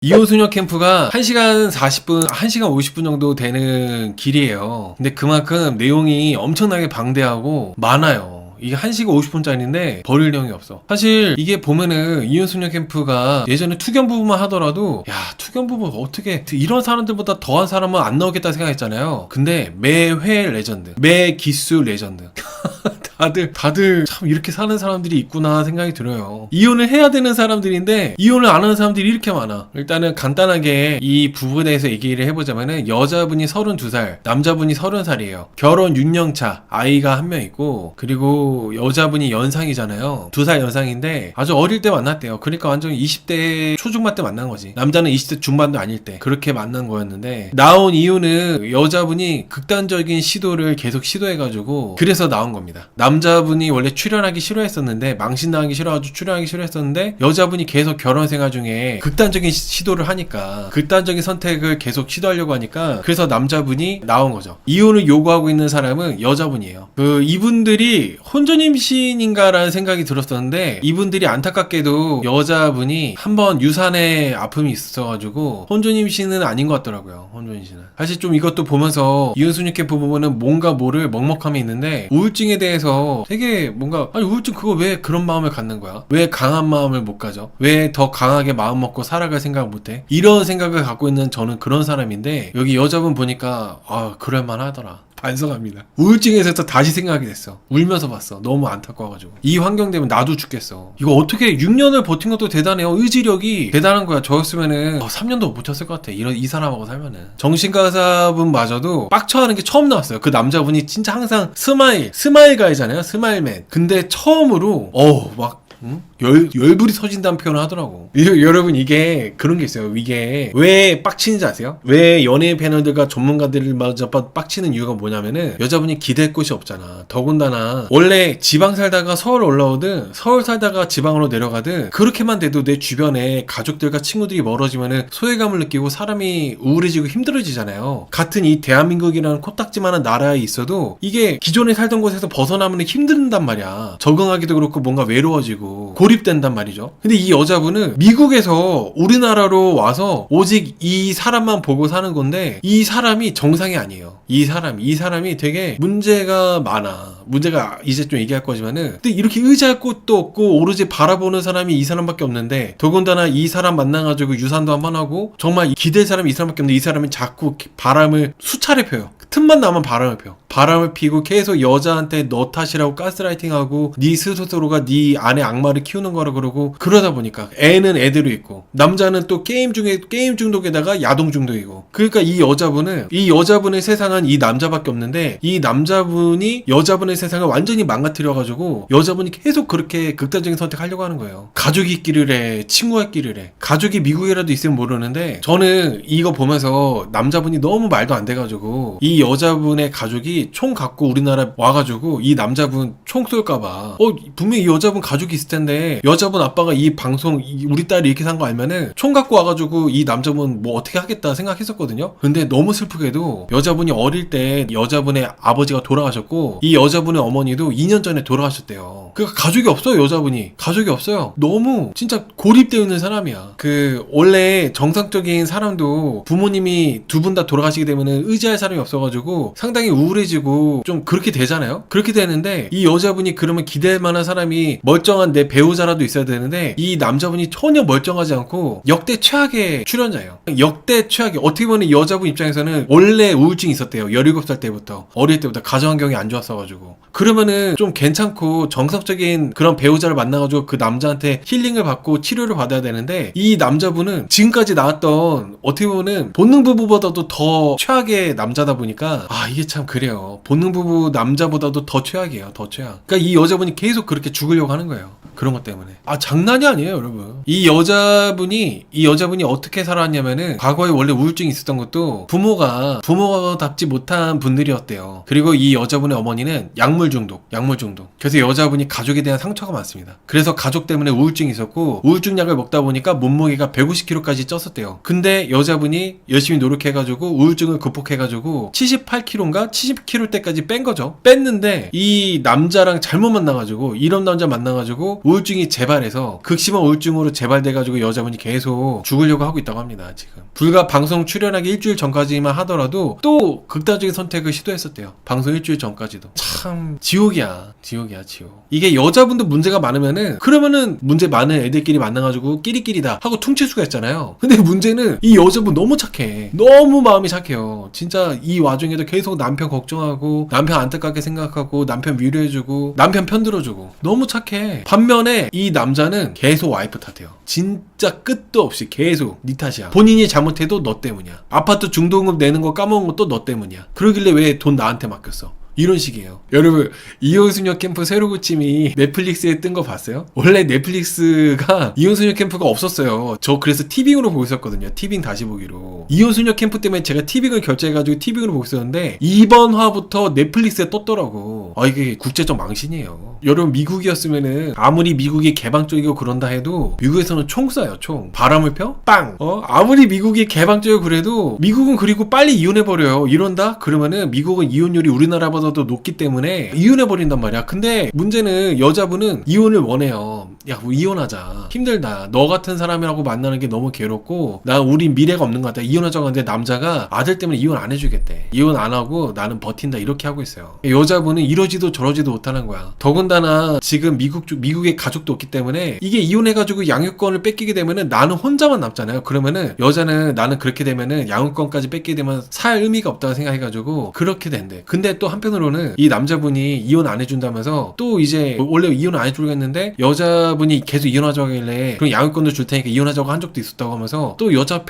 이호소녀 캠프가 1시간 40분, 1시간 50분 정도 되는 길이에요. 근데 그만큼 내용이 엄청나게 방대하고 많아요. 이게 1시간 50분짜리인데 버릴 내용이 없어. 사실 이게 보면은 이혼소녀 캠프가 예전에 투견부부만 하더라도 야, 투견부부 어떻게 이런 사람들보다 더한 사람은 안 나오겠다 생각했잖아요. 근데 매회 레전드, 매 기수 레전드. 다들 참 이렇게 사는 사람들이 있구나 생각이 들어요. 이혼을 해야 되는 사람들인데 이혼을 안 하는 사람들이 이렇게 많아. 일단은 간단하게 이 부부에 대해서 얘기를 해보자면은 여자분이 32살, 남자분이 30살이에요. 결혼 6년 차, 아이가 한 명 있고, 그리고 여자분이 연상이잖아요. 2살 연상인데 아주 어릴 때 만났대요. 그러니까 완전 20대 초중반 때 만난 거지. 남자는 20대 중반도 아닐 때 그렇게 만난 거였는데, 나온 이유는 여자분이 극단적인 시도를 계속 시도해가지고 그래서 나온 겁니다. 남자분이 원래 출연하기 싫어했었는데, 망신당하기 싫어가지고 출연하기 싫어했었는데, 여자분이 계속 결혼 생활 중에 극단적인 시도를 하니까, 극단적인 선택을 계속 시도하려고 하니까, 그래서 남자분이 나온 거죠. 이혼을 요구하고 있는 사람은 여자분이에요. 이분들이 혼전임신인가라는 생각이 들었었는데, 이분들이 안타깝게도 여자분이 한번 유산의 아픔이 있어가지고 혼전임신은 아닌 것 같더라고요. 혼전임신은 사실 좀 이것도 보면서 이혼소녀 캠프 보면은 뭔가 모를 먹먹함이 있는데, 우울증에 대해서 되게 뭔가, 아니 우울증 그거 왜 그런 마음을 갖는 거야? 왜 강한 마음을 못 가져? 왜 더 강하게 마음 먹고 살아갈 생각을 못해? 이런 생각을 갖고 있는 저는 그런 사람인데, 여기 여자분 보니까 아, 그럴만 하더라. 반성합니다. 우울증에서 다시 생각이 됐어. 울면서 봤어. 너무 안타까워가지고. 이 환경 되면 나도 죽겠어. 이거 어떻게 6년을 버틴 것도 대단해요. 의지력이 대단한 거야. 저였으면은 3년도 못 버텼을 것 같아. 이 사람하고 살면은. 정신과사분마저도 빡쳐하는 게 처음 나왔어요. 그 남자분이 진짜 항상 스마일 가이잖아요. 스마일맨. 근데 처음으로 막 열불이 터진다는 표현을 하더라고. 여러분, 이게 그런 게 있어요. 이게 왜 빡치는지 아세요? 왜 연예인 패널들과 전문가들마저 빡치는 이유가 뭐냐면은, 여자분이 기댈 곳이 없잖아. 더군다나 원래 지방 살다가 서울 올라오든, 서울 살다가 지방으로 내려가든, 그렇게만 돼도 내 주변에 가족들과 친구들이 멀어지면은 소외감을 느끼고 사람이 우울해지고 힘들어지잖아요. 같은 이 대한민국이라는 코딱지만한 나라에 있어도 이게 기존에 살던 곳에서 벗어나면 힘든단 말이야. 적응하기도 그렇고 뭔가 외로워지고 고립된단 말이죠. 근데 이 여자분은 미국에서 우리나라로 와서 오직 이 사람만 보고 사는 건데, 이 사람이 정상이 아니에요. 이 사람이 되게 문제가 많아. 문제가 이제 좀 얘기할 거지만은, 근데 이렇게 의지할 곳도 없고 오로지 바라보는 사람이 이 사람밖에 없는데, 더군다나 이 사람 만나가지고 유산도 한번 하고 정말 기댈 사람이 이 사람밖에 없는데, 이 사람이 자꾸 바람을 수차례 펴요. 틈만 나면 바람을 펴. 바람을 피고 계속 여자한테 너 탓이라고 가스라이팅하고, 네 스스로가 네 안에 악마를 키우는 거라 그러고, 그러다 보니까 애는 애대로 있고, 남자는 또 게임 중독에다가 야동 중독이고. 그러니까 이 여자분의 세상은 이 남자밖에 없는데, 이 남자분이 여자분의 세상을 완전히 망가뜨려가지고 여자분이 계속 그렇게 극단적인 선택하려고 하는 거예요. 가족이 있기를 해, 친구가 있기를 해. 가족이 미국이라도 있으면 모르는데, 저는 이거 보면서 남자분이 너무 말도 안 돼가지고, 이 여자분의 가족이 총 갖고 우리나라 와가지고 이 남자분 총 쏠까봐, 분명히 이 여자분 가족이 있을 텐데, 여자분 아빠가 이 방송 우리 딸이 이렇게 산 거 알면은 총 갖고 와가지고 이 남자분 뭐 어떻게 하겠다 생각했었거든요. 근데 너무 슬프게도 여자분이 어릴 때 여자분의 아버지가 돌아가셨고, 이 여자분의 어머니도 2년 전에 돌아가셨대요. 그러니까 가족이 없어요. 여자분이 가족이 없어요. 너무 진짜 고립되어 있는 사람이야. 원래 정상적인 사람도 부모님이 두 분 다 돌아가시게 되면은 의지할 사람이 없어가지고 상당히 우울해지고 좀 그렇게 되잖아요. 그렇게 되는데, 이 여자분이 그러면 기댈 만한 사람이 멀쩡한 내 배우자라도 있어야 되는데, 이 남자분이 전혀 멀쩡하지 않고 역대 최악의 출연자예요. 역대 최악의. 어떻게 보면 이 여자분 입장에서는 원래 우울증이 있었대요. 17살 때부터. 어릴 때부터 가정환경이 안 좋았어가지고. 그러면은 좀 괜찮고 정상적인 그런 배우자를 만나가지고 그 남자한테 힐링을 받고 치료를 받아야 되는데, 이 남자분은 지금까지 나왔던 어떻게 보면 본능부부보다도 더 최악의 남자다 보니까, 이게 참 그래요. 본능부부 남자보다도 더 최악이에요. 더 최악. 그러니까 이 여자분이 계속 그렇게 죽으려고 하는 거예요. 그런 것 때문에. 장난이 아니에요, 여러분. 이 여자분이 어떻게 살아왔냐면은, 과거에 원래 우울증이 있었던 것도 부모가답지 못한 분들이었대요. 그리고 이 여자분의 어머니는 약물 중독. 그래서 여자분이 가족에 대한 상처가 많습니다. 그래서 가족 때문에 우울증이 있었고, 우울증 약을 먹다 보니까 몸무게가 150kg까지 쪘었대요. 근데 여자분이 열심히 노력해가지고 우울증을 극복해가지고 78kg인가 70kg 때까지 뺀 거죠. 뺐는데 이 남자랑 잘못 만나가지고 이런 남자 만나가지고 우울증이 재발해서 극심한 우울증으로 재발돼가지고 여자분이 계속 죽으려고 하고 있다고 합니다. 지금 불과 방송 출연하기 일주일 전까지만 하더라도 또 극단적인 선택을 시도했었대요. 방송 일주일 전까지도. 참 지옥이야 지옥. 이게 여자분도 문제가 많으면은 그러면은 문제 많은 애들끼리 만나가지고 끼리끼리다 하고 퉁칠 수가 있잖아요. 근데 문제는 이 여자분 너무 착해. 너무 마음이 착해요. 진짜 이 와중에도 계속 남편 걱정하고 남편 안타깝게 생각하고 남편 위로해주고 남편 편들어주고 너무 착해. 반면에 이 남자는 계속 와이프 탓해요. 진짜 끝도 없이 계속 네 탓이야. 본인이 잘못해도 너 때문이야. 아파트 중도금 내는 거 까먹은 것도 너 때문이야. 그러길래 왜 돈 나한테 맡겼어? 이런 식이에요. 여러분 이혼수녀 캠프 새로 고침이 넷플릭스에 뜬 거 봤어요? 원래 넷플릭스가 이혼수녀 캠프가 없었어요. 저 그래서 티빙으로 보고 있었거든요. 티빙 다시 보기로. 이혼수녀 캠프 때문에 제가 티빙을 결제해가지고 티빙으로 보고 있었는데 이번 화부터 넷플릭스에 떴더라고. 아 이게 국제적 망신이에요. 여러분 미국이었으면은 아무리 미국이 개방적이고 그런다 해도 미국에서는 총 쏴요. 총. 바람을 펴? 빵! 아무리 미국이 개방적이고 그래도 미국은 그리고 빨리 이혼해버려요. 이런다? 그러면은 미국은 이혼율이 우리나라보다 더 높기 때문에 이혼해버린단 말이야. 근데 문제는 여자분은 이혼을 원해요. 야, 뭐 이혼하자. 힘들다. 너 같은 사람이라고 만나는 게 너무 괴롭고 나 우리 미래가 없는 것 같다. 이혼하자고 하는데 남자가 아들 때문에 이혼 안 해주겠대. 이혼 안 하고 나는 버틴다. 이렇게 하고 있어요. 여자분은 이러지도 저러지도 못하는 거야. 더군다나 지금 미국에 가족도 없기 때문에 이게 이혼해가지고 양육권을 뺏기게 되면은 나는 혼자만 남잖아요. 그러면은 여자는 나는 그렇게 되면은 양육권까지 뺏기게 되면 살 의미가 없다고 생각해가지고 그렇게 된대. 근데 또 한편으로는 이 남자분이 이혼 안 해준다면서 또 이제 원래 이혼 안 해주려고 했는데 여자분이 계속 이혼하자고 하길래 그럼 양육권도 줄 테니까 이혼하자고 한 적도 있었다고 하면서 또 여자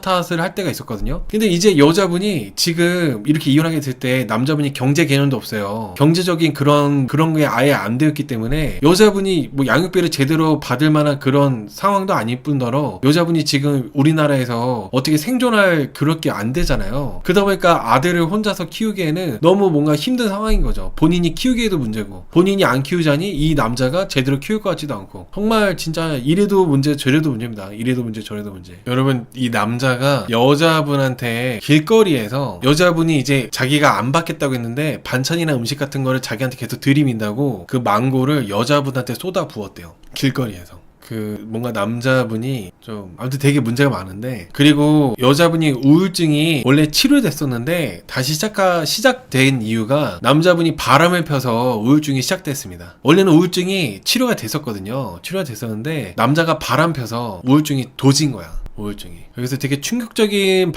탓을 할 때가 있었거든요. 근데 이제 여자분이 지금 이렇게 이혼하게 될 때 남자분이 경제 개념도 없어요. 경제적인 그런 게 아예 안 되었기 때문에 여자분이 뭐 양육비를 제대로 받을 만한 그런 상황도 아닐 뿐더러 여자분이 지금 우리나라에서 어떻게 생존할 그렇게 안 되잖아요. 그러다 보니까 아들을 혼자서 키우기에는 너무 뭔가 힘든 상황인 거죠. 본인이 키우기에도 문제고 본인이 안 키우자니 이 남자가 제대로 키울 것 같지도 않고 정말 진짜 이래도 문제 저래도 문제입니다. 이래도 문제 저래도 문제. 여러분 이 남자가 여자분한테 길거리에서 여자분이 이제 자기가 안 받겠다고 했는데 반찬이나 음식 같은 거를 자기한테 계속 들이민다고 그 망고를 여자분한테 쏟아 부었대요. 길거리에서. 뭔가 남자분이 좀 아무튼 되게 문제가 많은데 그리고 여자분이 우울증이 원래 치료됐었는데 다시 시작된 이유가 남자분이 바람을 펴서 우울증이 시작됐습니다. 원래는 우울증이 치료가 됐었거든요. 치료가 됐었는데 남자가 바람 펴서 우울증이 도진 거야. 우울증이. 여기서 되게 충격적인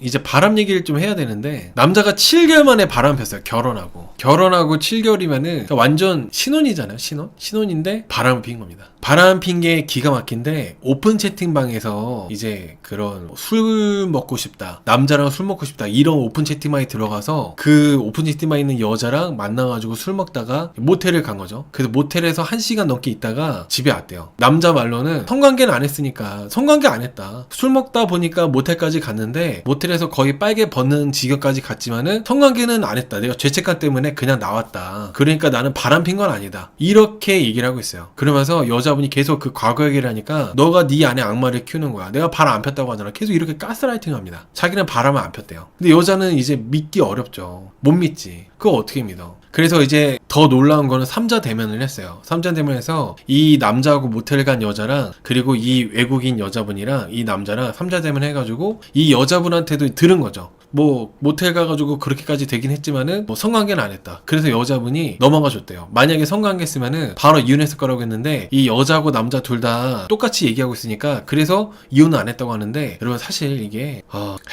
이제 바람 얘기를 좀 해야 되는데 남자가 7개월 만에 바람 폈어요. 결혼하고 7개월이면은 그러니까 완전 신혼이잖아요. 신혼인데 바람을 핀 겁니다. 바람 핀 게 기가 막힌데 오픈 채팅방에서 이제 그런 술 먹고 싶다, 남자랑 술 먹고 싶다 이런 오픈 채팅방에 들어가서 그 오픈 채팅방에 있는 여자랑 만나가지고 술 먹다가 모텔을 간 거죠. 그래서 모텔에서 1시간 넘게 있다가 집에 왔대요. 남자 말로는 성관계는 안 했으니까 성관계 안 했다. 술 먹다 보니까 모텔까지 갔는데 모텔에서 거의 빨개 벗는 지경까지 갔지만은 성관계는 안 했다. 내가 죄책감 때문에 그냥 나왔다. 그러니까 나는 바람 핀 건 아니다. 이렇게 얘기를 하고 있어요. 그러면서 여자분이 계속 그 과거 얘기를 하니까 너가 네 안에 악마를 키우는 거야. 내가 바람 안 폈다고 하잖아. 계속 이렇게 가스라이팅 합니다. 자기는 바람을 안 폈대요. 근데 여자는 이제 믿기 어렵죠. 못 믿지. 그거 어떻게 믿어? 그래서 이제 더 놀라운 거는 3자 대면을 했어요. 3자 대면에서 이 남자하고 모텔 간 여자랑 그리고 이 외국인 여자분이랑 이 남자랑 3자 대면 해가지고 이 여자분한테도 들은 거죠. 뭐 모텔 가가지고 그렇게까지 되긴 했지만은 뭐 성관계는 안 했다. 그래서 여자분이 넘어가 줬대요. 만약에 성관계 했으면은 바로 이혼했을 거라고 했는데 이 여자하고 남자 둘 다 똑같이 얘기하고 있으니까 그래서 이혼은 안 했다고 하는데 여러분 사실 이게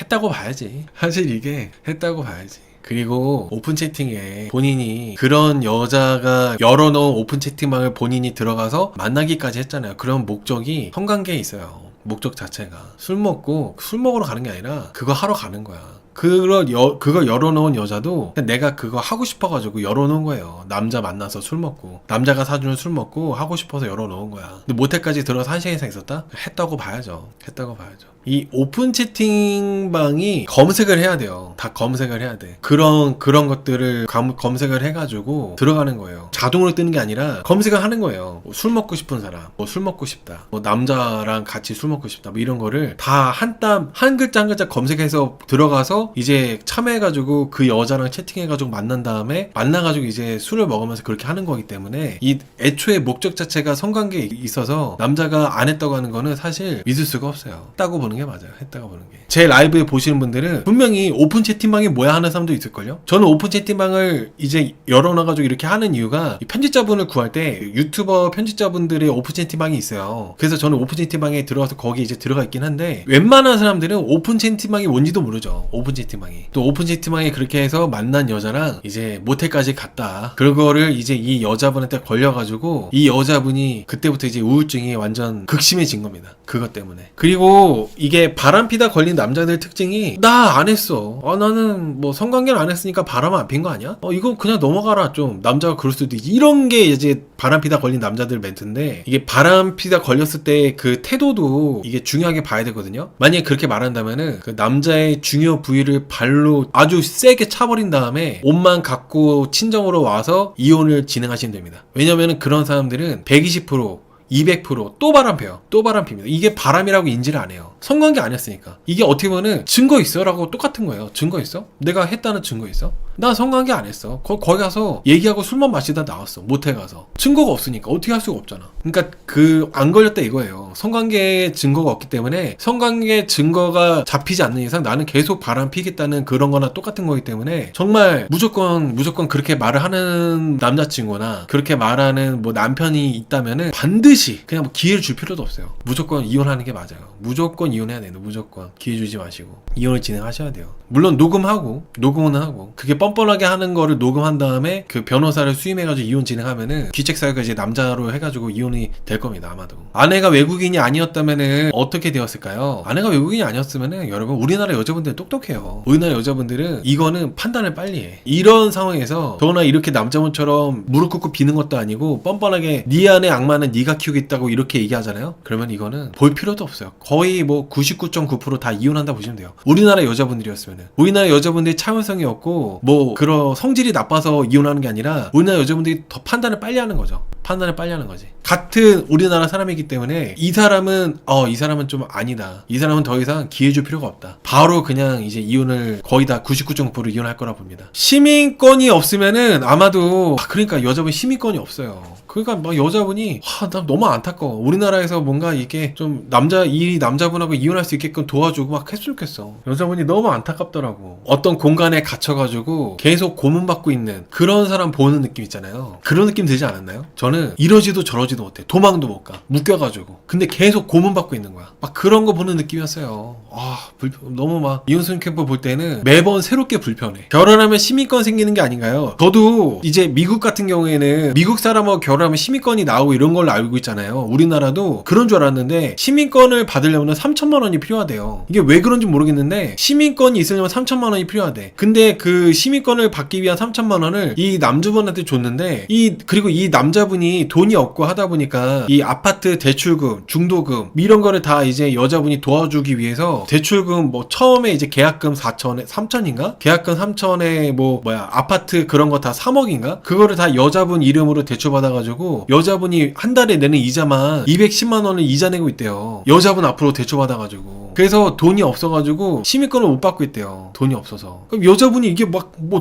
했다고 봐야지. 사실 이게 했다고 봐야지. 그리고 오픈 채팅에 본인이 그런 여자가 열어놓은 오픈 채팅방을 본인이 들어가서 만나기까지 했잖아요. 그런 목적이 성관계에 있어요. 목적 자체가 술 먹으러 가는 게 아니라 그거 하러 가는 거야. 그거 열어놓은 여자도 내가 그거 하고 싶어가지고 열어놓은 거예요. 남자 만나서 술 먹고 남자가 사주는 술 먹고 하고 싶어서 열어놓은 거야. 근데 모텔까지 들어가서 1시간 이상 있었다? 했다고 봐야죠. 이 오픈 채팅방이 검색을 해야 돼요. 다 검색을 해야 돼. 그런 것들을 검색을 해가지고 들어가는 거예요. 자동으로 뜨는 게 아니라 검색을 하는 거예요. 술 먹고 싶은 사람, 술 먹고 싶다, 남자랑 같이 술 먹고 싶다, 이런 거를 다 한 글자 한 글자 검색해서 들어가서 거기서 이제 참여해가지고 그 여자랑 채팅해가지고 만난 다음에 만나가지고 이제 술을 먹으면서 그렇게 하는 거기 때문에 이 애초에 목적 자체가 성관계에 있어서 남자가 안 했다고 하는 거는 사실 믿을 수가 없어요. 했다고 보는 게 맞아요. 했다고 보는 게. 제 라이브에 보시는 분들은 분명히 오픈 채팅방이 뭐야 하는 사람도 있을걸요? 저는 오픈 채팅방을 이제 열어놔가지고 이렇게 하는 이유가 편집자분을 구할 때 유튜버 편집자분들의 오픈 채팅방이 있어요. 그래서 저는 오픈 채팅방에 들어가서 거기 이제 들어가 있긴 한데 웬만한 사람들은 오픈 채팅방이 뭔지도 모르죠. 오픈 채팅방이. 또 오픈 채팅방에 그렇게 해서 만난 여자랑 이제 모텔까지 갔다. 그거를 이제 이 여자분한테 걸려가지고 이 여자분이 그때부터 이제 우울증이 완전 극심해진 겁니다. 그것 때문에. 그리고 이게 바람피다 걸린 남자들 특징이 나 안 했어. 나는 뭐 성관계를 안 했으니까 바람 안 핀 거 아니야? 이거 그냥 넘어가라. 좀 남자가 그럴 수도 있지. 이런 게 이제 바람피다 걸린 남자들 멘트인데 이게 바람피다 걸렸을 때 그 태도도 이게 중요하게 봐야 되거든요. 만약에 그렇게 말한다면은 그 남자의 중요 부위를 발로 아주 세게 차버린 다음에 옷만 갖고 친정으로 와서 이혼을 진행하시면 됩니다. 왜냐면은 그런 사람들은 120% 200%또 바람펴요. 또 바람핍니다. 이게 바람이라고 인지를 안 해요. 성관계 아니었으니까. 이게 어떻게 보면 증거 있어? 라고 똑같은 거예요. 증거 있어? 내가 했다는 증거 있어? 나 성관계 안 했어. 거기 가서 얘기하고 술만 마시다 나왔어. 모텔 가서. 증거가 없으니까 어떻게 할 수가 없잖아. 그러니까 안 걸렸다 이거예요. 성관계에 증거가 없기 때문에 성관계 증거가 잡히지 않는 이상 나는 계속 바람피겠다는 그런 거나 똑같은 거기 때문에 정말 무조건 그렇게 말을 하는 남자친구나 그렇게 말하는 뭐 남편이 있다면은 반드시 그냥 뭐 기회를 줄 필요도 없어요. 무조건 이혼하는 게 맞아요. 무조건 이혼해야 돼요. 무조건 기회 주지 마시고 이혼을 진행하셔야 돼요. 물론 녹음은 하고 그게 뻔뻔하게 하는 거를 녹음한 다음에 그 변호사를 수임해가지고 이혼 진행하면은 귀책사유가 이제 남자로 해가지고 이혼이 될 겁니다. 아마도. 아내가 외국인이 아니었다면은 어떻게 되었을까요? 아내가 외국인이 아니었으면은 여러분 우리나라 여자분들은 똑똑해요. 우리나라 여자분들은 이거는 판단을 빨리 해. 이런 상황에서 더구나 이렇게 남자분처럼 무릎 꿇고 비는 것도 아니고 뻔뻔하게 네 안에 악마는 네가 키우겠다고 이렇게 얘기하잖아요. 그러면 이거는 볼 필요도 없어요. 거의 뭐 99.9% 다 이혼한다 보시면 돼요. 우리나라 여자분들이었으면은. 우리나라 여자분들이 참을성이 없고 뭐 그런 성질이 나빠서 이혼하는 게 아니라 우리나라 여자분들이 더 판단을 빨리 하는 거죠. 판단을 빨리 하는 거지. 같은 우리나라 사람이기 때문에 이 사람은 좀 아니다. 이 사람은 더 이상 기회 줄 필요가 없다. 바로 그냥 이제 이혼을 거의 다 99.9% 이혼할 거라 봅니다. 시민권이 없으면은 아마도 그러니까 여자분 시민권이 없어요. 그러니까 막 여자분이 나 너무 안타까워. 우리나라에서 뭔가 이게 좀 이 남자분하고 이혼할 수 있게끔 도와주고 막 했으면 좋겠어. 여자분이 너무 안타깝더라고. 어떤 공간에 갇혀가지고 계속 고문받고 있는 그런 사람 보는 느낌 있잖아요. 그런 느낌 들지 않았나요? 저는 이러지도 저러지도 못해. 도망도 못 가. 묶여가지고. 근데 계속 고문받고 있는 거야. 막 그런 거 보는 느낌이었어요. 너무 막 이혼승 캠프 볼 때는 매번 새롭게 불편해. 결혼하면 시민권 생기는 게 아닌가요? 저도 이제 미국 같은 경우에는 미국 사람하고 결혼하면 시민권이 나오고 이런 걸로 알고 있잖아요. 우리나라도 그런 줄 알았는데 시민권을 받으려면 3천만 원이 필요하대요. 이게 왜 그런지 모르겠는데 시민권이 있으려면 3천만 원이 필요하대. 근데 그 시민권을 받기 위한 3천만 원을 이 남주분한테 줬는데 그리고 이 남자분이 돈이 없고 하다 보니까 이 아파트 대출금, 중도금 이런 거를 다 이제 여자분이 도와주기 위해서 대출금 뭐 처음에 이제 계약금 3천인가? 계약금 3천에 아파트 그런 거 다 3억인가? 그거를 다 여자분 이름으로 대출받아가지고 여자분이 한 달에 내는 이자만 210만 원을 이자 내고 있대요. 여자분 앞으로 대출받아가지고. 그래서 돈이 없어가지고 시민권을 못 받고 있대요. 돈이 없어서. 그럼 여자분이 이게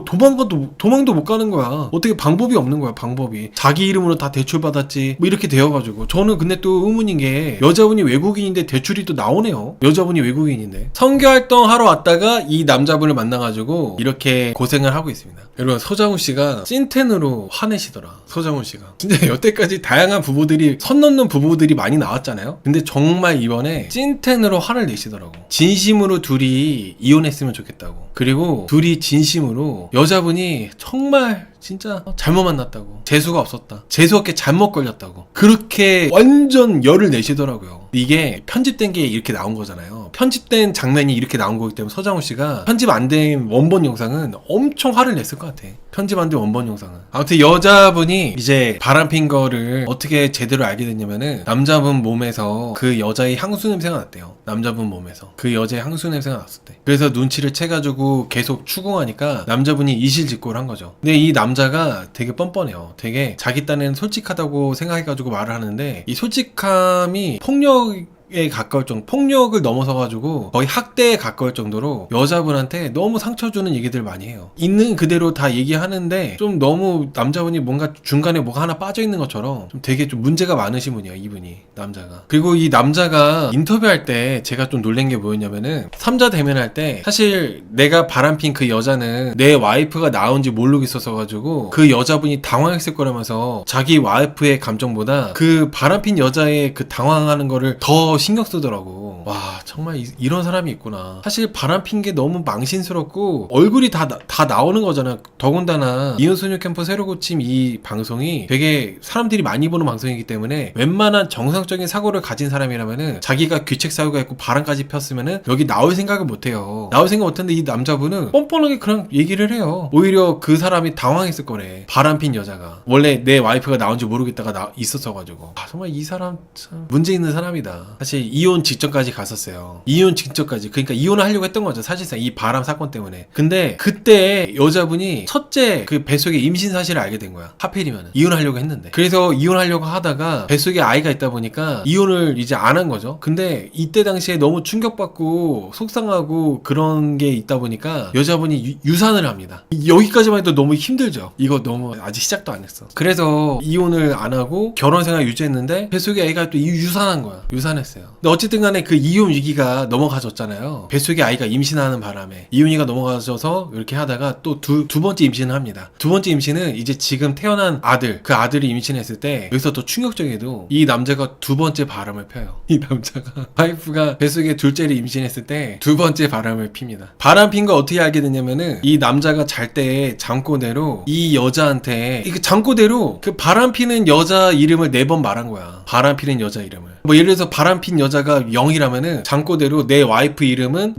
도망도 못 가는 거야. 어떻게 방법이 없는 거야, 방법이. 자기 이름으로 다 대출받았지. 뭐 이렇게 되어가지고. 저는 근데 또 의문인 게 여자분이 외국인인데 대출이 또 나오네요. 여자분이 외국인인데. 선교활동 하러 왔다가 이 남자분을 만나가지고 이렇게 고생을 하고 있습니다. 여러분, 서장훈 씨가 찐텐으로 화내시더라. 서장훈 씨가. 진짜 여태까지 다양한 부부들이, 선 넘는 부부들이 많이 나왔잖아요. 근데 정말 이번에 찐텐으로 화를 내시더라고. 진심으로 둘이 이혼했으면 좋겠다고. 그리고 둘이 진심으로 여자분이 정말 진짜 잘못 만났다고. 재수가 없었다. 재수 없게 잘못 걸렸다고. 그렇게 완전 열을 내시더라고요. 이게 편집된 게 이렇게 나온 거잖아요. 편집된 장면이 이렇게 나온 거기 때문에 서장훈 씨가 편집 안 된 원본 영상은 엄청 화를 냈을 것 같아. 편집 안 된 원본 영상은. 아무튼 여자분이 이제 바람핀 거를 어떻게 제대로 알게 됐냐면은 남자분 몸에서 그 여자의 향수 냄새가 났대요. 남자분 몸에서 그 여자의 향수 냄새가 났을 때. 그래서 눈치를 채가지고 계속 추궁하니까 남자분이 이실직고를 한 거죠. 근데 이 남자가 되게 뻔뻔해요. 되게 자기 딴에는 솔직하다고 생각해가지고 말을 하는데 이 솔직함이 폭력에 가까울 정도, 폭력을 넘어서가지고 거의 학대에 가까울 정도로 여자분한테 너무 상처 주는 얘기들 많이 해요. 있는 그대로 다 얘기하는데 좀 너무 남자분이 뭔가 중간에 뭐가 하나 빠져있는 것처럼 좀 되게 좀 문제가 많으신 분이에요, 이분이. 남자가. 그리고 이 남자가 인터뷰할 때 제가 좀 놀란 게 뭐였냐면은 3자 대면할 때 사실 내가 바람핀 그 여자는 내 와이프가 나온지 모르고 있었어가지고 그 여자분이 당황했을 거라면서 자기 와이프의 감정보다 그 바람핀 여자의 그 당황하는 거를 더 신경 쓰더라고. 와, 정말 이런 사람이 있구나. 사실 바람핀 게 너무 망신스럽고 얼굴이 다 나오는 거잖아. 더군다나 이혼소녀 캠프 새로 고침 이 방송이 되게 사람들이 많이 보는 방송이기 때문에 웬만한 정상적인 사고를 가진 사람이라면은 자기가 귀책 사유가 있고 바람까지 폈으면은 여기 나올 생각을 못해요. 나올 생각 못했는데 이 남자분은 뻔뻔하게 그냥 얘기를 해요. 오히려 그 사람이 당황했을 거래. 바람핀 여자가 원래 내 와이프가 나온지 모르겠다가 있었어가지고. 아, 정말 이 사람 참 문제 있는 사람이다. 사실 이혼 직전까지 갔었어요. 이혼 직전까지. 그러니까 이혼을 하려고 했던 거죠, 사실상 이 바람 사건 때문에. 근데 그때 여자분이 첫째 그 뱃속에 임신 사실을 알게 된 거야. 하필이면 이혼하려고 했는데. 그래서 이혼하려고 하다가 뱃속에 아이가 있다 보니까 이혼을 이제 안 한 거죠. 근데 이때 당시에 너무 충격받고 속상하고 그런 게 있다 보니까 여자분이 유산을 합니다. 여기까지만 해도 너무 힘들죠. 이거 너무 아직 시작도 안 했어. 그래서 이혼을 안 하고 결혼 생활 유지했는데 뱃속에 애가 또 유산한 거야. 유산했어요. 근데 어쨌든 간에 그 이혼 위기가 넘어가졌잖아요. 뱃속에 아이가 임신하는 바람에 이혼 위기가 넘어가져서 이렇게 하다가 또 두 번째 임신을 합니다. 두 번째 임신은 이제 지금 태어난 아들, 그 아들이 임신했을 때 여기서 또 충격적이게도 이 남자가 두 번째 바람을 펴요. 이 남자가 와이프가 뱃속에 둘째를 임신했을 때 두 번째 바람을 핍니다. 바람 핀 거 어떻게 알게 됐냐면은 이 남자가 잘 때 잠꼬대로 이 여자한테 그 잠꼬대로 그 바람 피는 여자 이름을 4번 말한 거야. 바람 피는 여자 이름을. 뭐 예를 들어서 바람 핀 여자가 0이라면은 잠꼬대로 내 와이프 이름은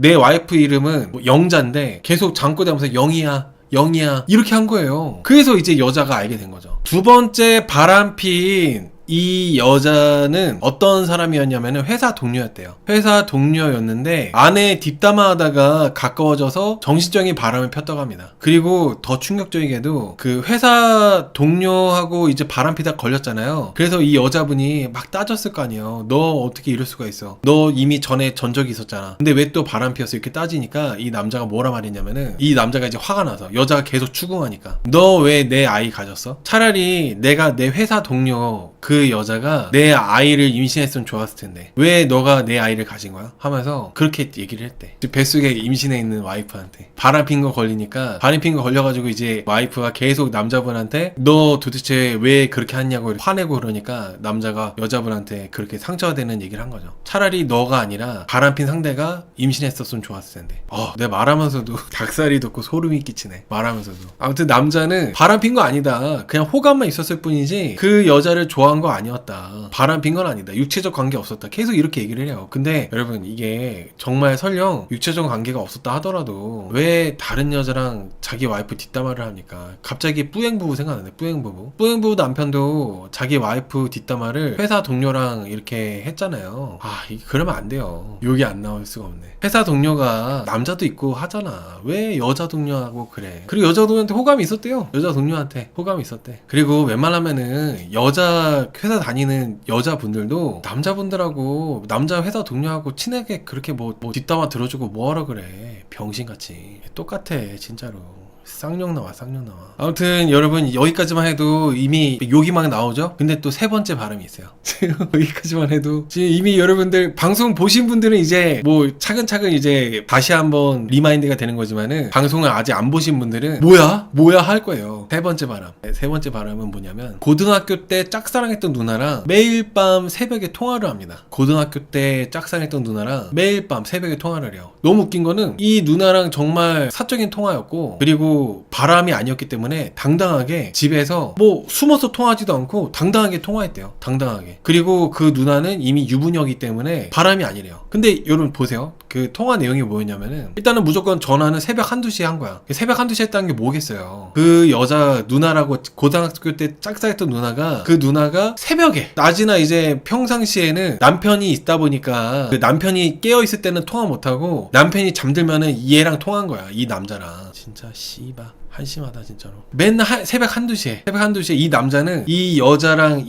뭐 영자인데 계속 잠꼬대하면서 0이야 이렇게 한 거예요. 그래서 이제 여자가 알게 된 거죠. 두 번째 바람핀 이 여자는 어떤 사람이었냐면은 회사 동료였대요. 회사 동료였는데 아내 뒷담화하다가 가까워져서 정신적인 바람을 폈다고 합니다. 그리고 더 충격적이게도 그 회사 동료하고 이제 바람 피다 걸렸잖아요. 그래서 이 여자분이 막 따졌을 거 아니에요. 너 어떻게 이럴 수가 있어? 너 이미 전에 전적이 있었잖아. 근데 왜 또 바람 피었어? 이렇게 따지니까 이 남자가 뭐라 말했냐면은 이 남자가 이제 화가 나서 여자가 계속 추궁하니까 너 왜 내 아이 가졌어? 차라리 내가 내 회사 동료 그 여자가 내 아이를 임신했으면 좋았을 텐데 왜 너가 내 아이를 가진 거야? 하면서 그렇게 얘기를 했대. 뱃속에 임신해 있는 와이프한테 바람 핀 거 걸리니까 바람 핀 거 걸려가지고 이제 와이프가 계속 남자분한테 너 도대체 왜 그렇게 했냐고 화내고 그러니까 남자가 여자분한테 그렇게 상처가 되는 얘기를 한 거죠. 차라리 너가 아니라 바람 핀 상대가 임신했었으면 좋았을 텐데. 내가 말하면서도 닭살이 돋고 소름이 끼치네. 말하면서도. 아무튼 남자는 바람 핀 거 아니다. 그냥 호감만 있었을 뿐이지 그 여자를 좋아한 거 아니었다. 바람 핀 건 아니다. 육체적 관계 없었다. 계속 이렇게 얘기를 해요. 근데 여러분 이게 정말 설령 육체적 관계가 없었다 하더라도 왜 다른 여자랑 자기 와이프 뒷담화를 합니까? 갑자기 뿌앵부부 생각나네. 뿌앵부부 남편도 자기 와이프 뒷담화를 회사 동료랑 이렇게 했잖아요. 그러면 안 돼요. 욕이 안 나올 수가 없네. 회사 동료가 남자도 있고 하잖아. 왜 여자 동료하고 그래? 그리고 여자 동료한테 호감이 있었대요. 여자 동료한테 호감이 있었대. 그리고 웬만하면은 여자 회사 다니는 여자분들도 남자분들하고 남자 회사 동료하고 친하게 그렇게 뭐 뒷담화 들어주고 뭐하러 그래. 병신같이. 똑같아 진짜로. 쌍욕 나와. 아무튼 여러분 여기까지만 해도 이미 욕이 막 나오죠? 근데 또 세 번째 발음이 있어요. 여기까지만 해도 지금 이미 여러분들 방송 보신 분들은 이제 뭐 차근차근 이제 다시 한번 리마인드가 되는 거지만은 방송을 아직 안 보신 분들은 뭐야 할 거예요. 세 번째 발음. 세 번째 발음은 뭐냐면 고등학교 때 짝사랑했던 누나랑 매일 밤 새벽에 통화를 합니다. 고등학교 때 짝사랑했던 누나랑 매일 밤 새벽에 통화를 해요. 너무 웃긴 거는 이 누나랑 정말 사적인 통화였고 그리고 바람이 아니었기 때문에 당당하게 집에서 뭐 숨어서 통화하지도 않고 당당하게 통화했대요. 당당하게. 그리고 그 누나는 이미 유부녀이기 때문에 바람이 아니래요. 근데 여러분 보세요. 그 통화 내용이 뭐였냐면은 일단은 무조건 전화는 새벽 1-2시에 한 거야. 새벽 1-2시에 했다는 게 뭐겠어요. 그 여자 누나라고 고등학교 때 짝사했던 누나가 그 누나가 새벽에 낮이나 이제 평상시에는 남편이 있다 보니까 그 남편이 깨어있을 때는 통화 못하고 남편이 잠들면은 얘랑 통화한 거야. 이 남자랑. 진짜 씨바. 한심하다 진짜로. 맨날 새벽 1~2시에 이 남자는 이 여자랑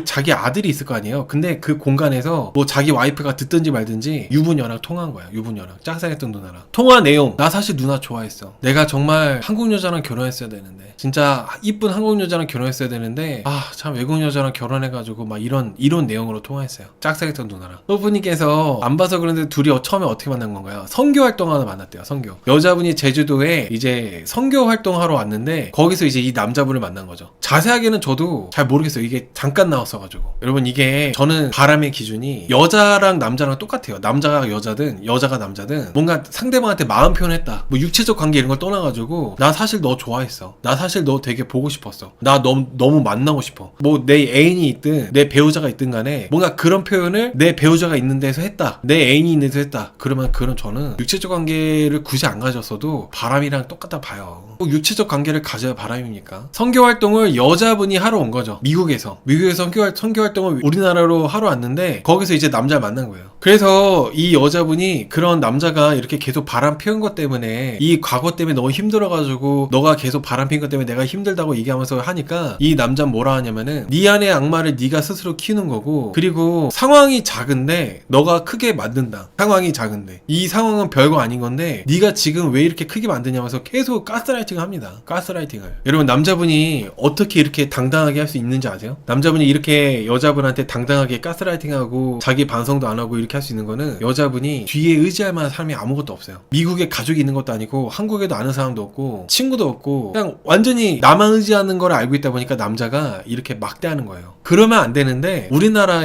자기 아들이 있을 거 아니에요. 근데 그 공간에서 뭐 자기 와이프가 듣든지 말든지 유부녀랑 통화한 거야. 유부녀랑 짝사랑했던 누나랑 통화 내용, 나 사실 누나 좋아했어. 내가 정말 한국 여자랑 결혼했어야 되는데, 진짜 이쁜 한국 여자랑 결혼했어야 되는데 참 외국 여자랑 결혼해가지고 막 이런 내용으로 통화했어요. 짝사랑했던 누나랑. 여러분께서 안 봐서 그런데 둘이 처음에 어떻게 만난 건가요? 선교 활동하러 만났대요. 선교. 여자분이 제주도에 이제 선교 활동하러 왔는데 거기서 이제 이 남자분을 만난 거죠. 자세하게는 저도 잘 모르겠어요. 이게 잠깐 나왔어가지고. 여러분, 이게 저는 바람의 기준이 여자랑 남자랑 똑같아요. 남자가 여자든 여자가 남자든 뭔가 상대방한테 마음 표현했다, 뭐 육체적 관계 이런 걸 떠나가지고 나 사실 너 좋아했어, 나 사실 너 되게 보고 싶었어, 나 너무 만나고 싶어, 뭐 내 애인이 있든 내 배우자가 있든 간에 뭔가 그런 표현을 내 배우자가 있는 데서 했다, 내 애인이 있는 데서 했다, 그러면 저는 육체적 관계를 굳이 안 가졌어도 바람이랑 똑같다 봐요. 뭐 육체적 관계를 가져야 바람입니까? 선교 활동을 여자분이 하러 온 거죠. 미국에서 선교 활동을 우리나라로 하러 왔는데 거기서 이제 남자를 만난 거예요. 그래서 이 여자분이 그런 남자가 이렇게 계속 바람 피운 것 때문에, 이 과거 때문에 너무 힘들어가지고 너가 계속 바람 피운 것 때문에 내가 힘들다고 얘기하면서 하니까 이 남자는 뭐라 하냐면은 네 안의 악마를 네가 스스로 키우는 거고, 그리고 상황이 작은데 너가 크게 만든다. 상황이 작은데 이 상황은 별거 아닌 건데 네가 지금 왜 이렇게 크게 만드냐면서 계속 가스라이팅을 합니다. 가스라이팅을. 여러분, 남자분이 어떻게 이렇게 당당하게 할 수 있는지 아세요? 남자분이 이렇게 여자분한테 당당하게 가스라이팅하고 자기 반성도 안 하고 이렇게 할 수 있는 거는 여자분이 뒤에 의지할 만한 사람이 아무것도 없어요. 미국에 가족이 있는 것도 아니고 한국에도 아는 사람도 없고 친구도 없고 그냥 완전히 나만 의지하는 걸 알고 있다 보니까 남자가 이렇게 막대하는 거예요. 그러면 안 되는데 우리나라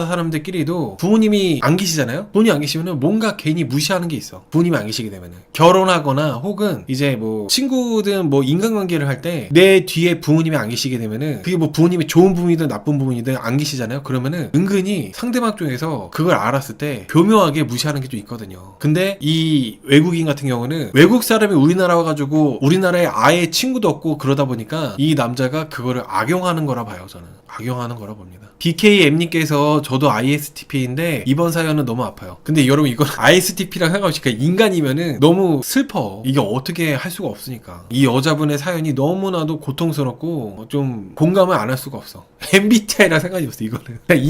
사람들끼리도 부모님이 안 계시잖아요. 부모님이 안 계시면은 뭔가 괜히 무시하는 게 있어. 부모님이 안 계시게 되면은 결혼하거나 혹은 이제 뭐 친구든 뭐 인간관계를 할 때 내 뒤에 부모님이 안 계시게 되면은, 그게 뭐 부모님이 좋은 부모이든 나쁜 부모이든 안 계시잖아요. 그러면은 은근히 상대방 쪽에서 그걸 알았을 때 교묘하게 무시하는 게 좀 있거든요. 근데 이 외국인 같은 경우는 외국 사람이 우리나라 와가지고 우리나라에 아예 친구도 없고 그러다 보니까 이 남자가 그거를 악용하는 거라 봐요. 저는 악용하는 거라 봅니다. BKM님께서 저도 ISTP인데 이번 사연은 너무 아파요. 근데 여러분, 이건 ISTP랑 상관없이 그냥 인간이면은 너무 슬퍼. 이게 어떻게 할 수가 없으니까. 이 여자분의 사연이 너무나도 고통스럽고 좀 공감을 안 할 수가 없어. MBTI랑 상관이 없어. 이거는 그냥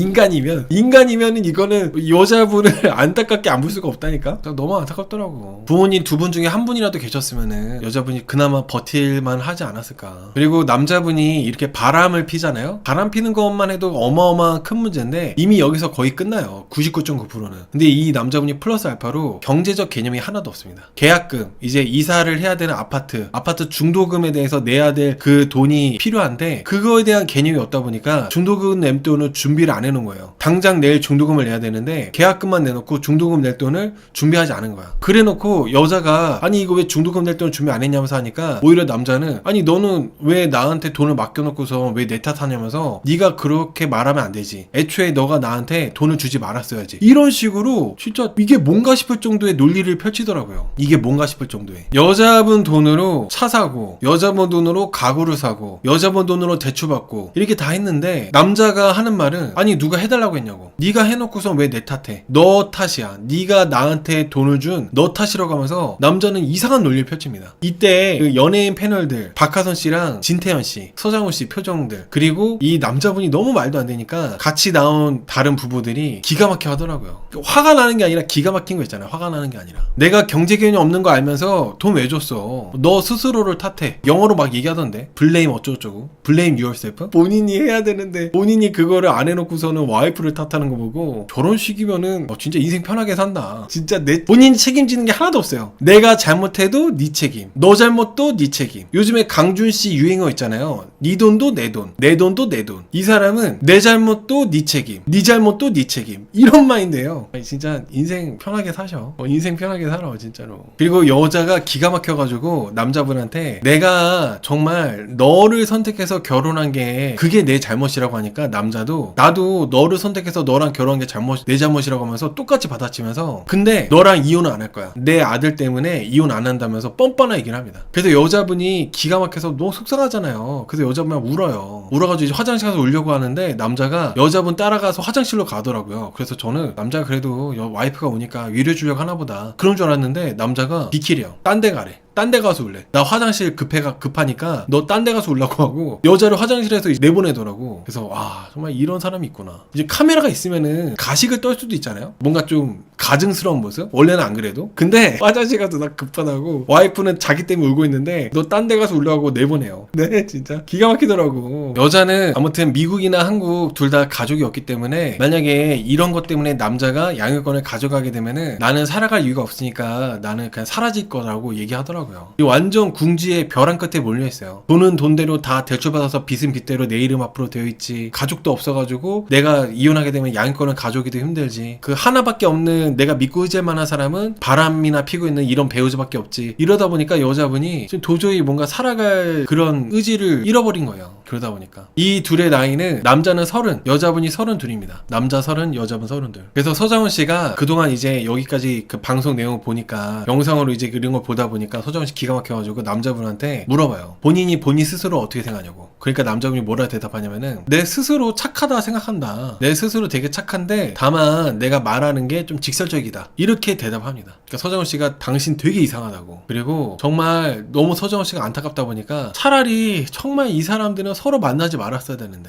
인간이면은 이거는 여자분을 안타깝게 안 볼 수가 없다니까. 너무 안타깝더라고. 부모님 두 분 중에 한 분이라도 계셨으면은 여자분이 그나마 버틸만 하지 않았을까. 그리고 남자분이 이렇게 바람을 피잖아요. 바람 피는 것만 해도 어마어마한 큰 문제인데 이미 여기서 거의 끝나요. 99.9%는. 근데 이 남자분이 플러스 알파로 경제적 개념이 하나도 없습니다. 계약금, 이제 이사를 해야 되는 아파트 중도금에 대해서 내야 될 그 돈이 필요한데 그거에 대한 개념이 없다 보니까 중도금 낼 돈을 준비를 안 해놓은 거예요. 당장 내일 중도금을 내야 되는데 계약금만 내놓고 중도금 낼 돈을 준비하지 않은 거야. 그래놓고 여자가 아니 이거 왜 중도금 낼 돈을 준비 안 했냐면서 하니까 오히려 남자는 아니 너는 왜 나한테 돈을 맡겨놓고서 왜 내 탓하냐면서 네가 그렇게 말하면 안 되지. 애초에 너가 나한테 돈을 주지 말았어야지. 이런 식으로 진짜 이게 뭔가 싶을 정도의 논리를 펼치더라고요. 이게 뭔가 싶을 정도의. 여자분 돈으로 차 사고, 여자분 돈으로 가구를 사고, 여자분 돈으로 대출받고 이렇게 다 했는데 남자가 하는 말은 아니 누가 해달라고 했냐고. 네가 해놓고서 왜 내 탓해. 너 탓이야. 네가 나한테 돈을 준 너 탓이라고 하면서 남자는 이상한 논리를 펼칩니다. 이때 그 연예인 패널들 박하선 씨랑 진태현 씨, 서장훈 씨 표정들, 그리고 이 남자분이 너무 말도 안 되니까 같이 나온 다른 부부들이 기가 막혀 하더라고요. 화가 나는 게 아니라 기가 막힌 거 있잖아요. 화가 나는 게 아니라 내가 경제 개념이 없는 거 알면서 돈 왜 줬어. 너 스스로를 탓해. 영어로 막 얘기하던데 블레임 어쩌고저쩌고, 블레임 yourself. 본인이 해야 되는데 본인이 그거를 안 해놓고서는 와이프를 탓하는 거 보고 저런 식이면은 진짜 인생 편하게 산다. 진짜 본인이 책임지는 게 하나도 없어요. 내가 잘못해도 네 책임, 너 잘못도 네 책임. 요즘에 강준씨 유행어 있잖아요. 네 돈도 내 돈, 내 돈도 내 돈. 이 사람은 내 잘못도 네 책임, 네 잘못도 네 책임, 이런 마인드예요. 진짜 인생 편하게 사셔. 인생 편하게 살아 진짜로. 그리고 여자가 기가 막혀가지고 남자분한테 내가 정말 너를 선택해서 결혼한 게 그게 내 잘못이라고 하니까 남자도 나도 너를 선택해서 너랑 결혼한 게 내 잘못이라고 하면서 똑같이 받아치면서 근데 너랑 이혼은 안 할 거야. 내 아들 때문에 이혼 안 한다면서 뻔뻔한 얘기를 합니다. 그래서 여자분이 기가 막혀서 너무 속상하잖아요. 그래서 여자분이 울어요. 울어가지고 이제 화장실 가서 울려고 하는데 남자가 여자분 따라가서 화장실로 가더라고요. 그래서 저는 남자가 그래도 와이프가 오니까 위로해 주려고 하나 보다 그런 줄 알았는데 남자가 비키래요. 딴 데 가래. 딴 데 가서 울래. 나 화장실 급하니까 너 딴 데 가서 울라고 하고 여자를 화장실에서 내보내더라고. 그래서 와, 정말 이런 사람이 있구나. 이제 카메라가 있으면은 가식을 떨 수도 있잖아요. 뭔가 좀 가증스러운 모습? 원래는 안 그래도. 근데 화장실 가서 나 급하다고 와이프는 자기 때문에 울고 있는데 너 딴 데 가서 울라고 내보내요. 네, 진짜 기가 막히더라고. 여자는 아무튼 미국이나 한국 둘 다 가족이 없기 때문에 만약에 이런 것 때문에 남자가 양육권을 가져가게 되면은 나는 살아갈 이유가 없으니까 나는 그냥 사라질 거라고 얘기하더라고요. 완전 궁지에 벼랑 끝에 몰려있어요. 돈은 돈대로 다 대출받아서 빚은 빚대로 내 이름 앞으로 되어 있지. 가족도 없어가지고 내가 이혼하게 되면 양육권을 가져오기도 힘들지. 그 하나밖에 없는 내가 믿고 의지할 만한 사람은 바람이나 피고 있는 이런 배우자밖에 없지. 이러다 보니까 여자분이 지금 도저히 뭔가 살아갈 그런 의지를 잃어버린 거예요. 그러다 보니까 이 둘의 나이는 남자는 30, 여자분이 32입니다. 남자 30, 여자분 32. 그래서 서장훈 씨가 그동안 이제 여기까지 그 방송 내용을 보니까 영상으로 이제 이런 걸 보다 보니까 서장훈 씨 기가 막혀가지고 남자분한테 물어봐요. 본인 스스로 어떻게 생각하냐고. 그러니까 남자분이 뭐라 대답하냐면은 내 스스로 착하다 생각한다. 내 스스로 되게 착한데 다만 내가 말하는 게 좀 직설적이다. 이렇게 대답합니다. 그러니까 서장훈 씨가 당신 되게 이상하다고. 그리고 정말 너무 서장훈 씨가 안타깝다 보니까 차라리 정말 이 사람들은 서로 만나지 말았어야 되는데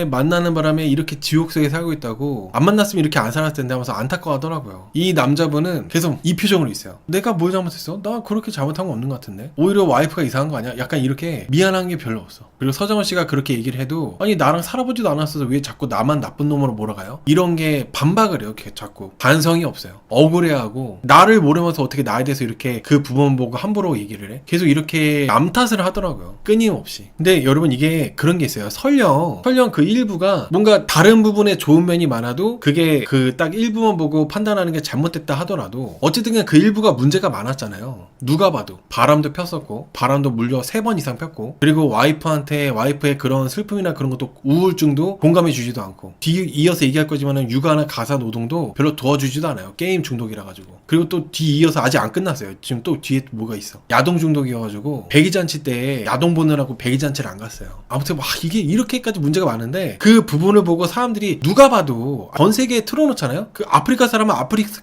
만나는 바람에 이렇게 지옥 속에 살고 있다고. 안 만났으면 이렇게 안 살았을 텐데 하면서 안타까워하더라고요. 이 남자분은 계속 이 표정으로 있어요. 내가 뭘 잘못했어? 나 그렇게 잘못한 거 없는 것 같은데. 오히려 와이프가 이상한 거 아니야? 약간 이렇게 미안한 게 별로 없어. 그리고 서장훈 씨가 그렇게 얘기를 해도 아니 나랑 살아보지도 않았어서 왜 자꾸 나만 나쁜 놈으로 몰아가요? 이런 게 반박을 해요. 자꾸 반성이 없어요. 억울해하고 나를 모르면서 어떻게 나에 대해서 이렇게 그 부분 보고 함부로 얘기를 해? 계속 이렇게 남 탓을 하더라고요. 끊임없이. 근데 여러분 이게 그런 게 있어요. 설령 그 일부가 뭔가 다른 부분에 좋은 면이 많아도 그게 그 딱 일부만 보고 판단하는 게 잘못됐다 하더라도 어쨌든 그 일부가 문제가 많았잖아요. 누가 봐도 바람도 폈었고 바람도 물려 3번 이상 폈고 그리고 와이프의 그런 슬픔이나 그런 것도 우울증도 공감해 주지도 않고 이어서 얘기할 거지만은 육아나 가사 노동도 별로 도와주지도 않아요. 게임 중독이라 가지고. 그리고 또 이어서 아직 안 끝났어요. 지금 또 뒤에 뭐가 있어. 야동 중독이어가지고 백이잔치 때 야동 보느라고 백이잔치를 안 갔어요. 아무튼 이게 이렇게까지 문제가 많은데 그 부분을 보고 사람들이 누가 봐도 전 세계에 틀어놓잖아요. 그 아프리카 사람은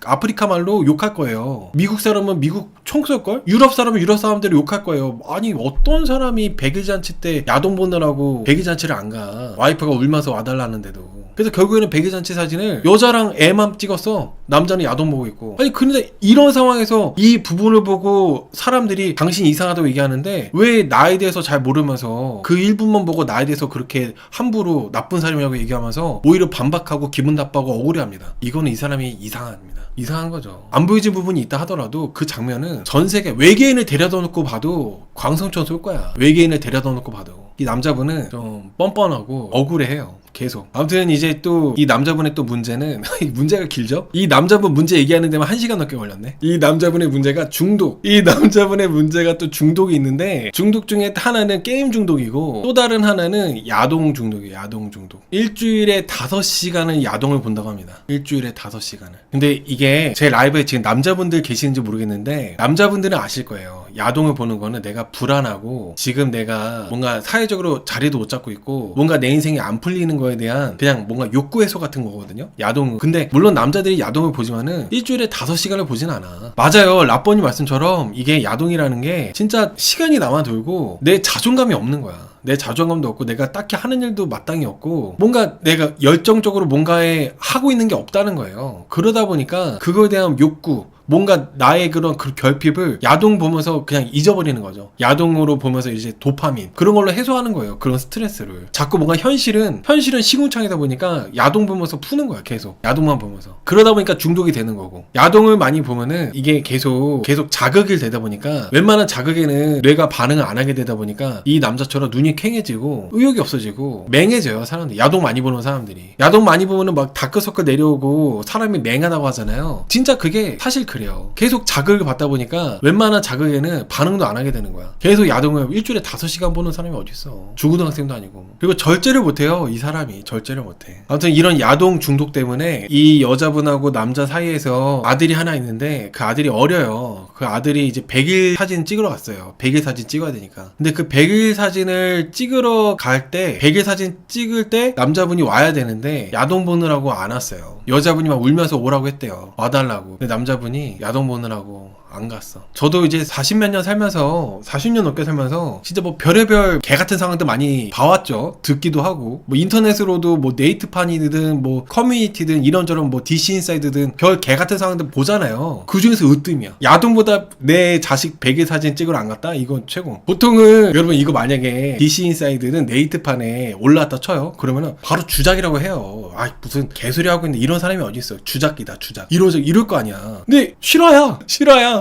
아프리카 말로 욕할 거예요. 미국 사람은 미국 총 쏠걸? 유럽 사람은 유럽 사람들이 욕할 거예요. 아니 어떤 사람이 백일잔치 때 야동 보느라고 백일잔치를 안 가. 와이프가 울면서 와달라는데도. 그래서 결국에는 백일잔치 사진을 여자랑 애만 찍었어. 남자는 야동 보고 있고. 아니 근데 이런 상황에서 이 부분을 보고 사람들이 당신 이상하다고 얘기하는데 왜 나에 대해서 잘 모르면서 그 일부만 보고 나에 대해서 그렇게 함부로 나쁜 사람이라고 얘기하면서 오히려 반박하고 기분 나빠하고 억울해합니다. 이거는 이 사람이 이상합니다. 이상한 거죠. 안 보여진 부분이 있다 하더라도 그 장면은 전 세계 외계인을 데려다 놓고 봐도 광성촌 쏠 거야. 외계인을 데려다 놓고 봐도. 이 남자분은 좀 뻔뻔하고 억울해해요. 계속. 아무튼 이제 또 이 남자분의 또 문제는 문제가 길죠? 이 남자분 문제 얘기하는 데만 1시간 넘게 걸렸네. 이 남자분의 문제가 중독. 이 남자분의 문제가 또 중독이 있는데 중독 중에 하나는 게임 중독이고 또 다른 하나는 야동 중독이에요. 야동 중독. 일주일에 5시간을 야동을 본다고 합니다. 일주일에 5시간을. 근데 이게 제 라이브에 지금 남자분들 계시는지 모르겠는데 남자분들은 아실 거예요. 야동을 보는 거는 내가 불안하고 지금 내가 뭔가 사회적으로 자리도 못 잡고 있고 뭔가 내 인생이 안 풀리는 거에 대한 그냥 뭔가 욕구 해소 같은 거거든요. 야동. 근데 물론 남자들이 야동을 보지만은 일주일에 5시간을 보진 않아. 맞아요. 라뻔이 말씀처럼 이게 야동이라는 게 진짜 시간이 남아 돌고 내 자존감이 없는 거야. 내 자존감도 없고 내가 딱히 하는 일도 마땅히 없고 뭔가 내가 열정적으로 뭔가에 하고 있는 게 없다는 거예요. 그러다 보니까 그거에 대한 욕구 뭔가 나의 그런 그 결핍을 야동 보면서 그냥 잊어버리는 거죠. 야동으로 보면서 이제 도파민 그런 걸로 해소하는 거예요. 그런 스트레스를. 자꾸 뭔가 현실은 시궁창이다 보니까 야동 보면서 푸는 거야. 계속 야동만 보면서. 그러다 보니까 중독이 되는 거고. 야동을 많이 보면은 이게 계속 자극이 되다 보니까 웬만한 자극에는 뇌가 반응을 안 하게 되다 보니까 이 남자처럼 눈이 퀭해지고 의욕이 없어지고 맹해져요. 사람들. 야동 많이 보는 사람들이. 야동 많이 보면은 막 다크서클 내려오고 사람이 맹하다고 하잖아요. 진짜 그게 사실 그래요. 계속 자극을 받다 보니까 웬만한 자극에는 반응도 안 하게 되는 거야. 계속 야동을 일주일에 5시간 보는 사람이 어딨어. 중고등학생도 아니고. 그리고 절제를 못해요. 이 사람이 절제를 못해. 아무튼 이런 야동 중독 때문에 이 여자분하고 남자 사이에서 아들이 하나 있는데 그 아들이 어려요. 그 아들이 이제 100일 사진 찍으러 갔어요. 100일 사진 찍어야 되니까. 근데 그 100일 사진을 찍으러 갈 때 100일 사진 찍을 때 남자분이 와야 되는데 야동 보느라고 안 왔어요. 여자분이 막 울면서 오라고 했대요. 와달라고. 근데 남자분이 야동 보느라고 안 갔어. 저도 이제 40몇 년 살면서 40년 넘게 살면서 진짜 뭐 별의별 개 같은 상황들 많이 봐왔죠. 듣기도 하고 뭐 인터넷으로도 뭐 네이트판이든 뭐 커뮤니티든 이런저런 뭐 DC 인사이드든 별 개 같은 상황들 보잖아요. 그 중에서 으뜸이야. 야동보다 내 자식 베개 사진 찍으러 안 갔다? 이건 최고. 보통은 여러분 이거 만약에 DC 인사이드는 네이트판에 올라왔다 쳐요. 그러면은 바로 주작이라고 해요. 아 무슨 개소리 하고 있는데 이런 사람이 어디 있어? 주작이다 주작. 이럴 거 아니야. 근데 실화야.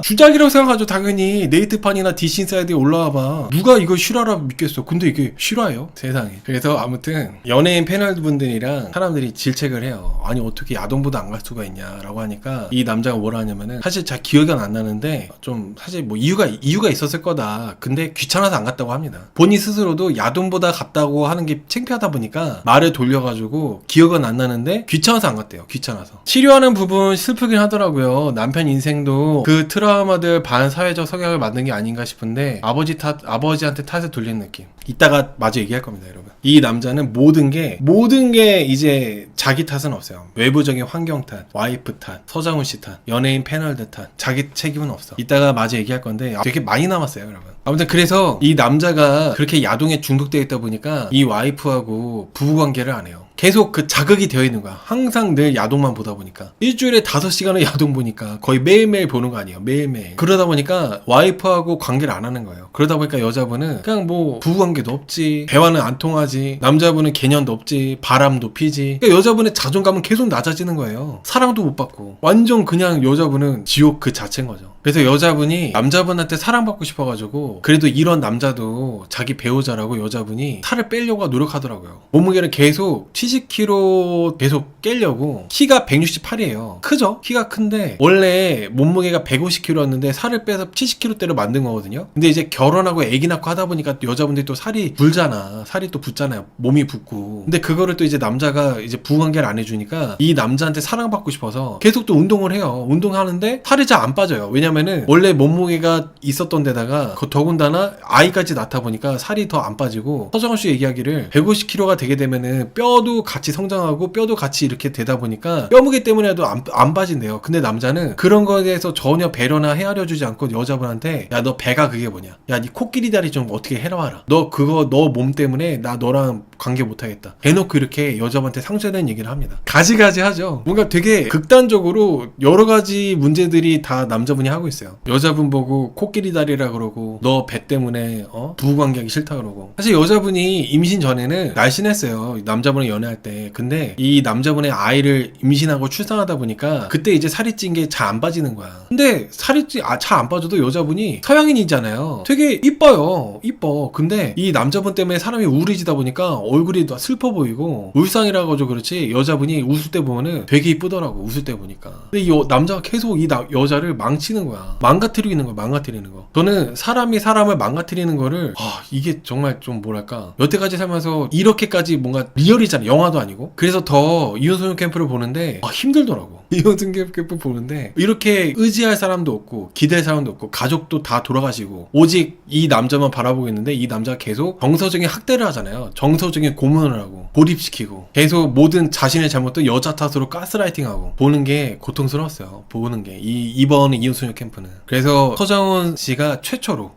주작이라고 생각하죠. 당연히 네이트판이나 DC 인사이드에 올라와봐. 누가 이거 실화라 믿겠어. 근데 이게 실화예요. 세상에. 그래서 아무튼 연예인 패널 분들이랑 사람들이 질책을 해요. 아니 어떻게 야동보다 안 갈 수가 있냐라고 하니까 이 남자가 뭐라 하냐면은 사실 잘 기억이 안 나는데 좀 사실 뭐 이유가 있었을 거다. 근데 귀찮아서 안 갔다고 합니다. 본인 스스로도 야동보다 갔다고 하는 게 창피하다 보니까 말을 돌려가지고 기억은 안 나는데 귀찮아서 안 갔대요. 귀찮아서. 치료하는 부분 슬프긴 하더라고요. 남편 인생도 그 트라우마들 반사회적 성향을 만든 게 아닌가 싶은데 아버지한테 탓을 돌리는 느낌. 이따가 마저 얘기할 겁니다, 여러분. 이 남자는 모든 게 이제 자기 탓은 없어요. 외부적인 환경 탓, 와이프 탓, 서장훈 씨 탓, 연예인 패널들 탓, 자기 책임은 없어. 이따가 마저 얘기할 건데 되게 많이 남았어요, 여러분. 아무튼 그래서 이 남자가 그렇게 야동에 중독되어 있다 보니까 이 와이프하고 부부관계를 안 해요. 계속 그 자극이 되어 있는 거야. 항상 늘 야동만 보다 보니까. 일주일에 5시간을 야동 보니까 거의 매일매일 보는 거 아니에요. 매일매일. 그러다 보니까 와이프하고 관계를 안 하는 거예요. 그러다 보니까 여자분은 그냥 뭐 부부관계도 없지, 대화는 안 통하지, 남자분은 개념도 없지, 바람도 피지. 그러니까 여자분의 자존감은 계속 낮아지는 거예요. 사랑도 못 받고. 완전 그냥 여자분은 지옥 그 자체인 거죠. 그래서 여자분이 남자분한테 사랑받고 싶어가지고 그래도 이런 남자도 자기 배우자라고 여자분이 살을 빼려고 노력하더라고요. 몸무게를 계속 70kg 계속 깨려고. 키가 168이에요. 크죠? 키가 큰데 원래 몸무게가 150kg였는데 살을 빼서 70kg대로 만든 거거든요. 근데 이제 결혼하고 애기 낳고 하다 보니까 여자분들이 또 살이 불잖아. 살이 또 붙잖아요. 몸이 붓고. 근데 그거를 또 이제 남자가 이제 부관계를 안 해주니까 이 남자한테 사랑받고 싶어서 계속 또 운동을 해요. 운동하는데 살이 잘 안 빠져요. 왜냐면은 원래 몸무게가 있었던 데다가 더군다나 아이까지 낳다 보니까 살이 더 안 빠지고, 서정훈 씨 얘기하기를 150kg가 되게 되면은 뼈도 같이 성장하고 뼈도 같이 이렇게 되다 보니까 뼈무게 때문에도 안 빠진대요. 근데 남자는 그런 거에 대해서 전혀 배려나 헤아려주지 않고 여자분한테 야 너 배가 그게 뭐냐, 야 니 코끼리 다리 좀 어떻게 해라와라, 너 그거 너 몸 때문에 나 너랑 관계 못하겠다, 대놓고 이렇게 여자분한테 상처되는 얘기를 합니다. 가지가지 하죠. 뭔가 되게 극단적으로 여러 가지 문제들이 다 남자분이 하고 있어요. 여자분 보고 코끼리 다리라 그러고 너 배 때문에 부부관계하기 싫다 그러고. 사실 여자분이 임신 전에는 날씬했어요. 남자분이 연애할 때. 근데 이 남자분의 아이를 임신하고 출산하다 보니까 그때 이제 살이 찐 게 잘 안 빠지는 거야. 근데 살이 잘 안 빠져도 여자분이 서양인이잖아요. 되게 이뻐요. 이뻐. 근데 이 남자분 때문에 사람이 우울해지다 보니까 얼굴이 슬퍼 보이고 울상이라 가지고 그렇지 여자분이 웃을 때 보면은 되게 이쁘더라고. 웃을 때 보니까. 근데 이 남자가 계속 이 여자를 망치는 거야. 망가뜨리는 거. 저는 사람이 사람을 망가뜨리는 거를 이게 정말 좀 뭐랄까, 여태까지 살면서 이렇게까지 뭔가 리얼이잖아. 영화도 아니고. 그래서 더 이혼소년 캠프를 보는데 힘들더라고. 이혼소년 캠프 보는데 이렇게 의지할 사람도 없고 기댈 사람도 없고 가족도 다 돌아가시고 오직 이 남자만 바라보고 있는데 이 남자가 계속 정서적인 학대를 하잖아요. 정서적인 고문을 하고 고립시키고 계속 모든 자신의 잘못도 여자 탓으로 가스라이팅하고. 보는 게 고통스러웠어요. 보는 게 이번 이혼소년 캠프는. 그래서 서장훈 씨가 최초로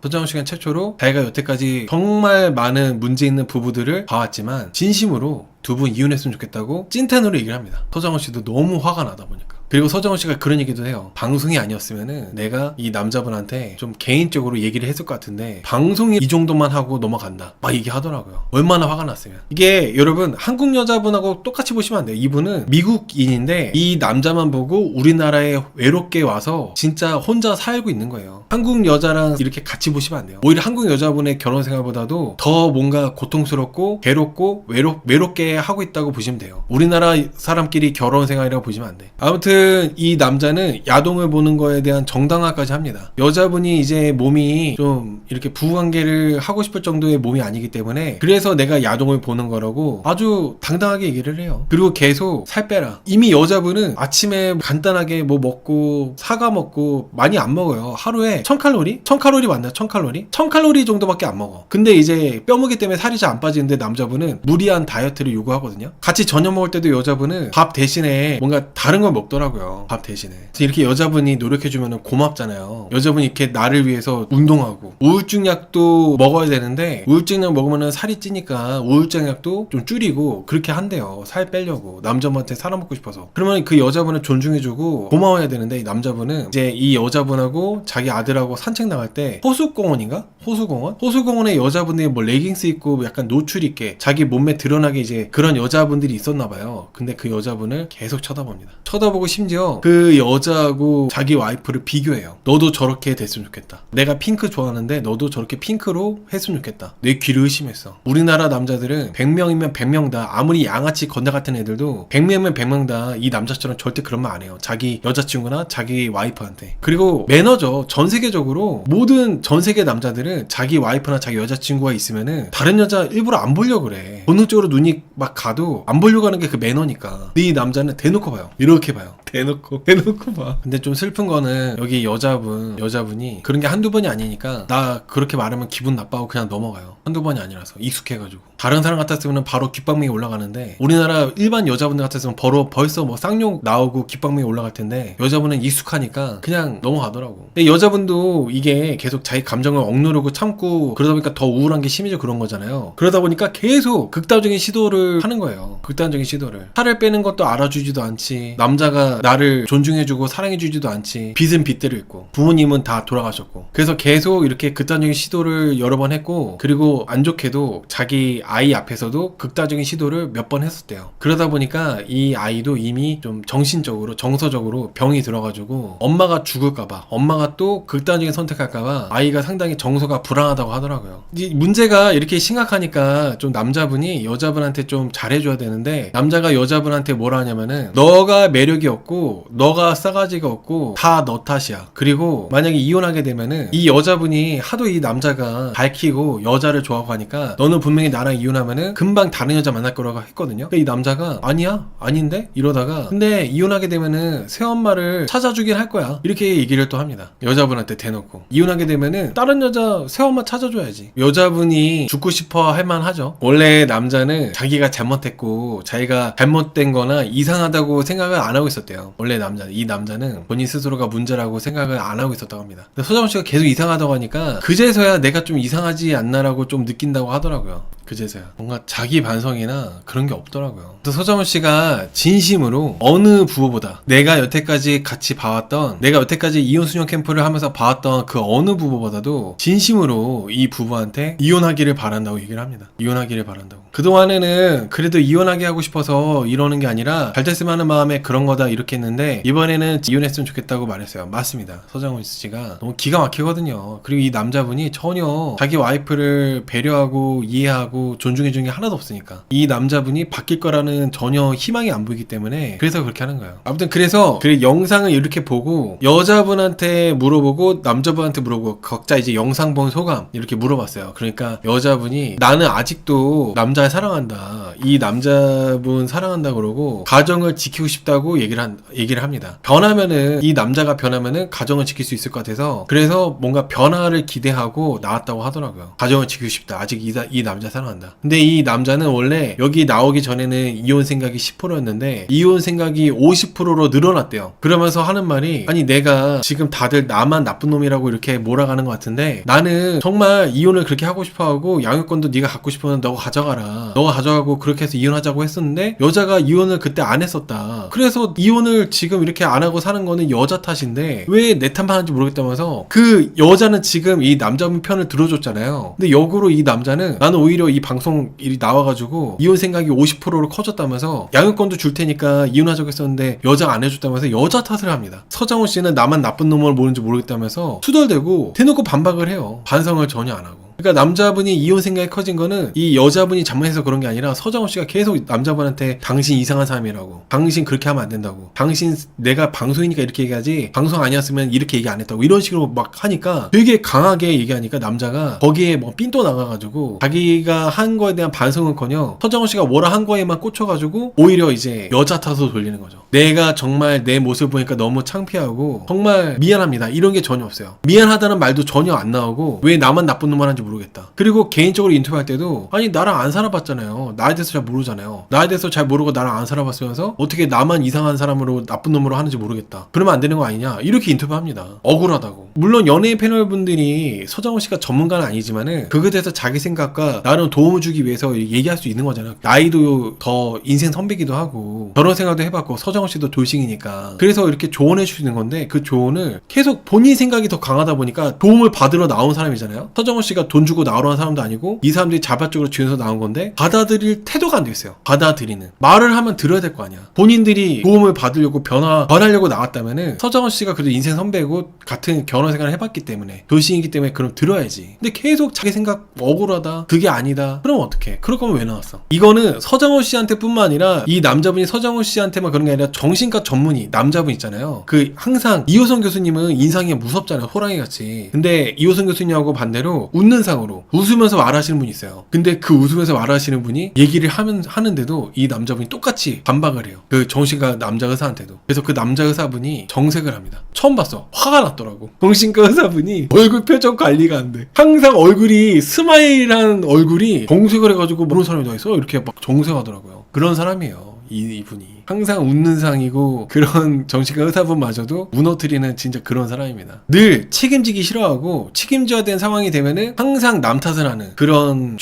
자기가 여태까지 정말 많은 문제 있는 부부들을 봐왔지만 진심으로 두 분 이혼했으면 좋겠다고 찐텐으로 얘기를 합니다. 서장훈 씨도 너무 화가 나다 보니까. 그리고 서정훈 씨가 그런 얘기도 해요. 방송이 아니었으면은 내가 이 남자분한테 좀 개인적으로 얘기를 했을 것 같은데 방송이 이 정도만 하고 넘어간다 막 얘기하더라고요. 얼마나 화가 났으면. 이게 여러분 한국 여자분하고 똑같이 보시면 안 돼요. 이분은 미국인인데 이 남자만 보고 우리나라에 외롭게 와서 진짜 혼자 살고 있는 거예요. 한국 여자랑 이렇게 같이 보시면 안 돼요. 오히려 한국 여자분의 결혼 생활보다도 더 뭔가 고통스럽고 괴롭고 외롭게 하고 있다고 보시면 돼요. 우리나라 사람끼리 결혼 생활이라고 보시면 안 돼. 아무튼 이 남자는 야동을 보는 거에 대한 정당화까지 합니다. 여자분이 이제 몸이 좀 이렇게 부부관계를 하고 싶을 정도의 몸이 아니기 때문에 그래서 내가 야동을 보는 거라고 아주 당당하게 얘기를 해요. 그리고 계속 살 빼라. 이미 여자분은 아침에 간단하게 뭐 먹고 사과 먹고 많이 안 먹어요. 하루에 1000칼로리? 1000칼로리 맞나? 1000칼로리? 1000칼로리 정도밖에 안 먹어. 근데 이제 뼈무게 때문에 살이 잘 안 빠지는데 남자분은 무리한 다이어트를 요구하거든요. 같이 저녁 먹을 때도 여자분은 밥 대신에 뭔가 다른 걸 먹더라고요. 주더라고요. 밥 대신에. 그래서 이렇게 여자분이 노력해주면 고맙잖아요. 여자분이 이렇게 나를 위해서 운동하고 우울증 약도 먹어야 되는데 우울증 약 먹으면 살이 찌니까 우울증 약도 좀 줄이고 그렇게 한대요. 살 빼려고. 남자분한테 살아먹고 싶어서. 그러면 그 여자분을 존중해주고 고마워야 되는데 이 남자분은 이제 이 여자분하고 자기 아들하고 산책 나갈 때 호수공원인가? 호수공원? 호수공원에 여자분들이 뭐 레깅스 입고 약간 노출 있게 자기 몸매 드러나게 이제 그런 여자분들이 있었나 봐요. 근데 그 여자분을 계속 쳐다봅니다. 쳐다보고 심지어 그 여자하고 자기 와이프를 비교해요. 너도 저렇게 됐으면 좋겠다. 내가 핑크 좋아하는데 너도 저렇게 핑크로 했으면 좋겠다. 내 귀를 의심했어. 우리나라 남자들은 100명이면 100명 다 아무리 양아치 건달 같은 애들도 100명이면 100명 다 이 남자처럼 절대 그런 말 안 해요. 자기 여자친구나 자기 와이프한테. 그리고 매너죠. 전 세계적으로 모든 전 세계 남자들은 자기 와이프나 자기 여자친구가 있으면은 다른 여자 일부러 안 보려고 그래. 본능적으로 눈이 막 가도 안 보려고 하는 게 그 매너니까. 이 남자는 대놓고 봐요. 이렇게 봐요. 대놓고 봐. 근데 좀 슬픈 거는 여기 여자분이 그런 게 한두 번이 아니니까 나 그렇게 말하면 기분 나빠하고 그냥 넘어가요. 한두 번이 아니라서 익숙해가지고. 다른 사람 같았으면 바로 귓방맹이 올라가는데 우리나라 일반 여자분들 같았으면 벌써 뭐 쌍욕 나오고 귓방맹이 올라갈 텐데 여자분은 익숙하니까 그냥 넘어가더라고. 근데 여자분도 이게 계속 자기 감정을 억누르고 참고 그러다 보니까 더 우울한 게 심해져 그런 거잖아요. 그러다 보니까 계속 극단적인 시도를 하는 거예요. 극단적인 시도를. 살을 빼는 것도 알아주지도 않지. 남자가 나를 존중해주고 사랑해주지도 않지. 빚은 빚대로 있고 부모님은 다 돌아가셨고. 그래서 계속 이렇게 극단적인 시도를 여러 번 했고 그리고 안 좋게도 자기 아이 앞에서도 극단적인 시도를 몇 번 했었대요. 그러다 보니까 이 아이도 이미 좀 정신적으로 정서적으로 병이 들어가지고 엄마가 죽을까봐 엄마가 또 극단적인 선택할까봐 아이가 상당히 정서가 불안하다고 하더라고요. 이 문제가 이렇게 심각하니까 좀 남자분이 여자분한테 좀 잘해줘야 되는데 남자가 여자분한테 뭐라 하냐면은 너가 매력이 없고 너가 싸가지가 없고 다 너 탓이야. 그리고 만약에 이혼하게 되면은 이 여자분이 하도 이 남자가 밝히고 여자를 좋아하고 하니까 너는 분명히 나랑 이혼하면은 금방 다른 여자 만날 거라고 했거든요. 근데 이 남자가 아니야 아닌데 이러다가 근데 이혼하게 되면은 새엄마를 찾아주긴 할 거야 이렇게 얘기를 또 합니다. 여자분한테 대놓고 이혼하게 되면은 다른 여자 새엄마 찾아줘야지. 여자분이 죽고 싶어 할 만하죠. 원래 남자는 자기가 잘못했고 자기가 잘못된 거나 이상하다고 생각을 안 하고 있었대요. 원래 이 남자는 본인 스스로가 문제라고 생각을 안 하고 있었다고 합니다. 근데 서장훈 씨가 계속 이상하다고 하니까 그제서야 내가 좀 이상하지 않나라고 좀 느낀다고 하더라고요. 그제서야 뭔가 자기 반성이나 그런 게 없더라고요. 그래서 서장훈 씨가 진심으로 어느 부부보다 내가 여태까지 같이 봐왔던 내가 여태까지 이혼 수녀 캠프를 하면서 봐왔던 그 어느 부부보다도 진심으로 이 부부한테 이혼하기를 바란다고 얘기를 합니다. 이혼하기를 바란다고. 그동안에는 그래도 이혼하게 하고 싶어서 이러는 게 아니라 잘 됐으면 하는 마음에 그런 거다 이렇게 했는데 이번에는 이혼했으면 좋겠다고 말했어요. 맞습니다. 서장훈 씨가 너무 기가 막히거든요. 그리고 이 남자분이 전혀 자기 와이프를 배려하고 이해하고 존중해주는 게 하나도 없으니까 이 남자분이 바뀔 거라는 전혀 희망이 안 보이기 때문에 그래서 그렇게 하는 거예요. 아무튼 그래서 영상을 이렇게 보고 여자분한테 물어보고 남자분한테 물어보고 각자 이제 영상 본 소감 이렇게 물어봤어요. 그러니까 여자분이 나는 아직도 남자 사랑한다. 이 남자분 사랑한다 그러고 가정을 지키고 싶다고 얘기를 합니다. 변하면은 이 남자가 변하면은 가정을 지킬 수 있을 것 같아서 그래서 뭔가 변화를 기대하고 나왔다고 하더라고요. 가정을 지키고 싶다. 아직 이 남자 사랑한다. 근데 이 남자는 원래 여기 나오기 전에는 이혼 생각이 10%였는데 이혼 생각이 50%로 늘어났대요. 그러면서 하는 말이 아니 내가 지금 다들 나만 나쁜 놈이라고 이렇게 몰아가는 것 같은데 나는 정말 이혼을 그렇게 하고 싶어하고 양육권도 네가 갖고 싶으면 너가 가져가라. 너가 가져가고 그렇게 해서 이혼하자고 했었는데 여자가 이혼을 그때 안 했었다. 그래서 이혼을 지금 이렇게 안 하고 사는 거는 여자 탓인데 왜 내 탓만 하는지 모르겠다면서 그 여자는 지금 이 남자분 편을 들어줬잖아요. 근데 역으로 이 남자는 나는 오히려 이 방송 일이 나와가지고 이혼 생각이 50%로 커졌다면서 양육권도 줄 테니까 이혼하자고 했었는데 여자가 안 해줬다면서 여자 탓을 합니다. 서장훈 씨는 나만 나쁜 놈을 모르는지 모르겠다면서 투덜대고 대놓고 반박을 해요. 반성을 전혀 안 하고. 그러니까 남자분이 이혼 생각이 커진 거는 이 여자분이 잘못해서 그런 게 아니라 서장훈 씨가 계속 남자분한테 당신 이상한 사람이라고 당신 그렇게 하면 안 된다고 당신 내가 방송이니까 이렇게 얘기하지 방송 아니었으면 이렇게 얘기 안 했다고 이런 식으로 막 하니까 되게 강하게 얘기하니까 남자가 거기에 뭐 삔또 나가가지고 자기가 한 거에 대한 반성은커녕 서장훈 씨가 뭐라 한 거에만 꽂혀가지고 오히려 이제 여자 탓으로 돌리는 거죠. 내가 정말 내 모습을 보니까 너무 창피하고 정말 미안합니다 이런 게 전혀 없어요. 미안하다는 말도 전혀 안 나오고 왜 나만 나쁜 놈을 하는지 모르겠어요. 모르겠다. 그리고 개인적으로 인터뷰할 때도 아니 나랑 안 살아봤잖아요. 나에 대해서 잘 모르잖아요. 나에 대해서 잘 모르고 나랑 안 살아봤으면서 어떻게 나만 이상한 사람으로 나쁜 놈으로 하는지 모르겠다. 그러면 안 되는 거 아니냐 이렇게 인터뷰합니다. 억울하다고. 물론 연예인 패널분들이 서장훈 씨가 전문가는 아니지만은 그거에 대해서 자기 생각과 나름 도움을 주기 위해서 얘기할 수 있는 거잖아요. 나이도 더 인생 선배기도 하고 결혼 생활도 해봤고 서장훈 씨도 돌싱이니까 그래서 이렇게 조언해 주시는 건데 그 조언을 계속 본인 생각이 더 강하다 보니까 도움을 받으러 나온 사람이잖아요. 서장훈 씨가 돈 주고 나오러 한 사람도 아니고 이 사람들이 자발적으로 지원해서 나온 건데 받아들일 태도가 안 돼 있어요. 받아들이는 말을 하면 들어야 될 거 아니야. 본인들이 도움을 받으려고 변하려고 나왔다면은 서장훈 씨가 그래도 인생 선배고 같은 결혼 생활을 해봤기 때문에 돌싱이기 때문에 그럼 들어야지. 근데 계속 자기 생각 억울하다 그게 아니다 그럼 어떡해. 그럴 거면 왜 나왔어. 이거는 서장훈 씨한테 뿐만 아니라 이 남자분이 서장훈 씨한테만 그런 게 아니라 정신과 전문의 남자분 있잖아요. 그 항상 이호선 교수님은 인상이 무섭잖아요. 호랑이 같이. 근데 이호선 교수님하고 반대로 웃는 상으로 웃으면서 말하시는 분이 있어요. 근데 그 웃으면서 말하시는 분이 얘기를 하는데도 이 남자분이 똑같이 반박을 해요. 그 정신과 남자 의사한테도. 그래서 그 남자 의사분이 정색을 합니다. 처음 봤어. 화가 났더라고. 정신과 의사분이 얼굴 표정 관리가 안 돼. 항상 얼굴이 스마일한 얼굴이 정색을 해가지고 모르는 사람이 다 있어. 이렇게 막 정색하더라고요. 그런 사람이에요. 이분이 항상 웃는 상이고 그런 정신과 의사분마저도 무너뜨리는 진짜 그런 사람입니다. 늘 책임지기 싫어하고 책임져야 되는 상황이 되면은 항상 남 탓을 하는 그런